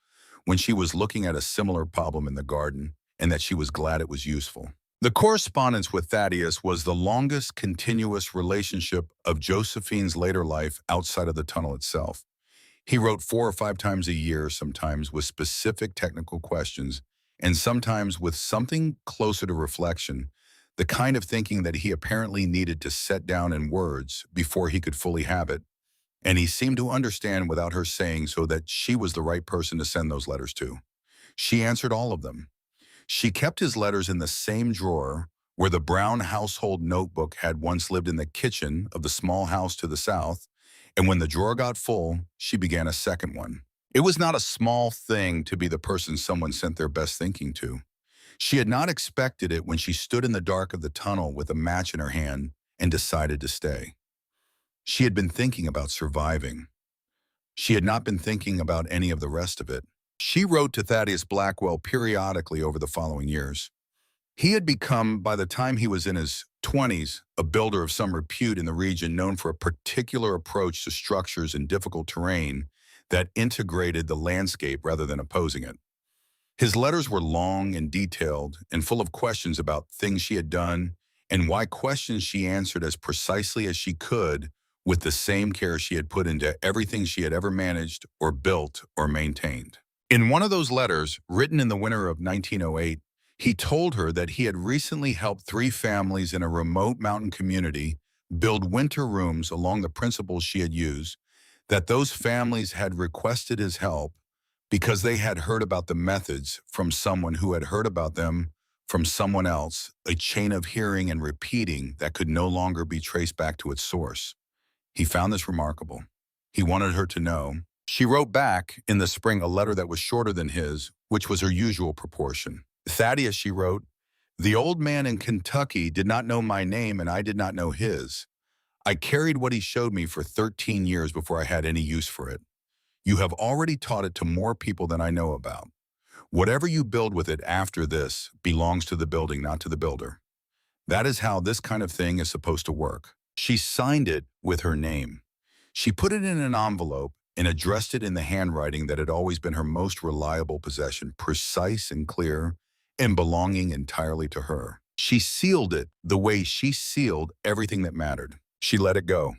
when she was looking at a similar problem in the garden, and that she was glad it was useful. The correspondence with Thaddeus was the longest continuous relationship of Josephine's later life outside of the tunnel itself. He wrote 4 or 5 times a year, sometimes with specific technical questions, and sometimes with something closer to reflection, the kind of thinking that he apparently needed to set down in words before he could fully have it. And he seemed to understand without her saying so that she was the right person to send those letters to. She answered all of them. She kept his letters in the same drawer where the brown household notebook had once lived in the kitchen of the small house to the south, and when the drawer got full, she began a second one. It was not a small thing to be the person someone sent their best thinking to. She had not expected it when she stood in the dark of the tunnel with a match in her hand and decided to stay. She had been thinking about surviving. She had not been thinking about any of the rest of it. She wrote to Thaddeus Blackwell periodically over the following years. He had become, by the time he was in his 20s, a builder of some repute in the region, known for a particular approach to structures in difficult terrain that integrated the landscape rather than opposing it. His letters were long and detailed and full of questions about things she had done and why, questions she answered as precisely as she could with the same care she had put into everything she had ever managed or built or maintained. In one of those letters, written in the winter of 1908, he told her that he had recently helped 3 families in a remote mountain community build winter rooms along the principles she had used, that those families had requested his help because they had heard about the methods from someone who had heard about them from someone else, a chain of hearing and repeating that could no longer be traced back to its source. He found this remarkable. He wanted her to know. She wrote back in the spring a letter that was shorter than his, which was her usual proportion. "Thaddeus," she wrote, "the old man in Kentucky did not know my name and I did not know his. I carried what he showed me for 13 years before I had any use for it. You have already taught it to more people than I know about. Whatever you build with it after this belongs to the building, not to the builder. That is how this kind of thing is supposed to work." She signed it with her name. She put it in an envelope and addressed it in the handwriting that had always been her most reliable possession, precise and clear, and belonging entirely to her. She sealed it the way she sealed everything that mattered. She let it go.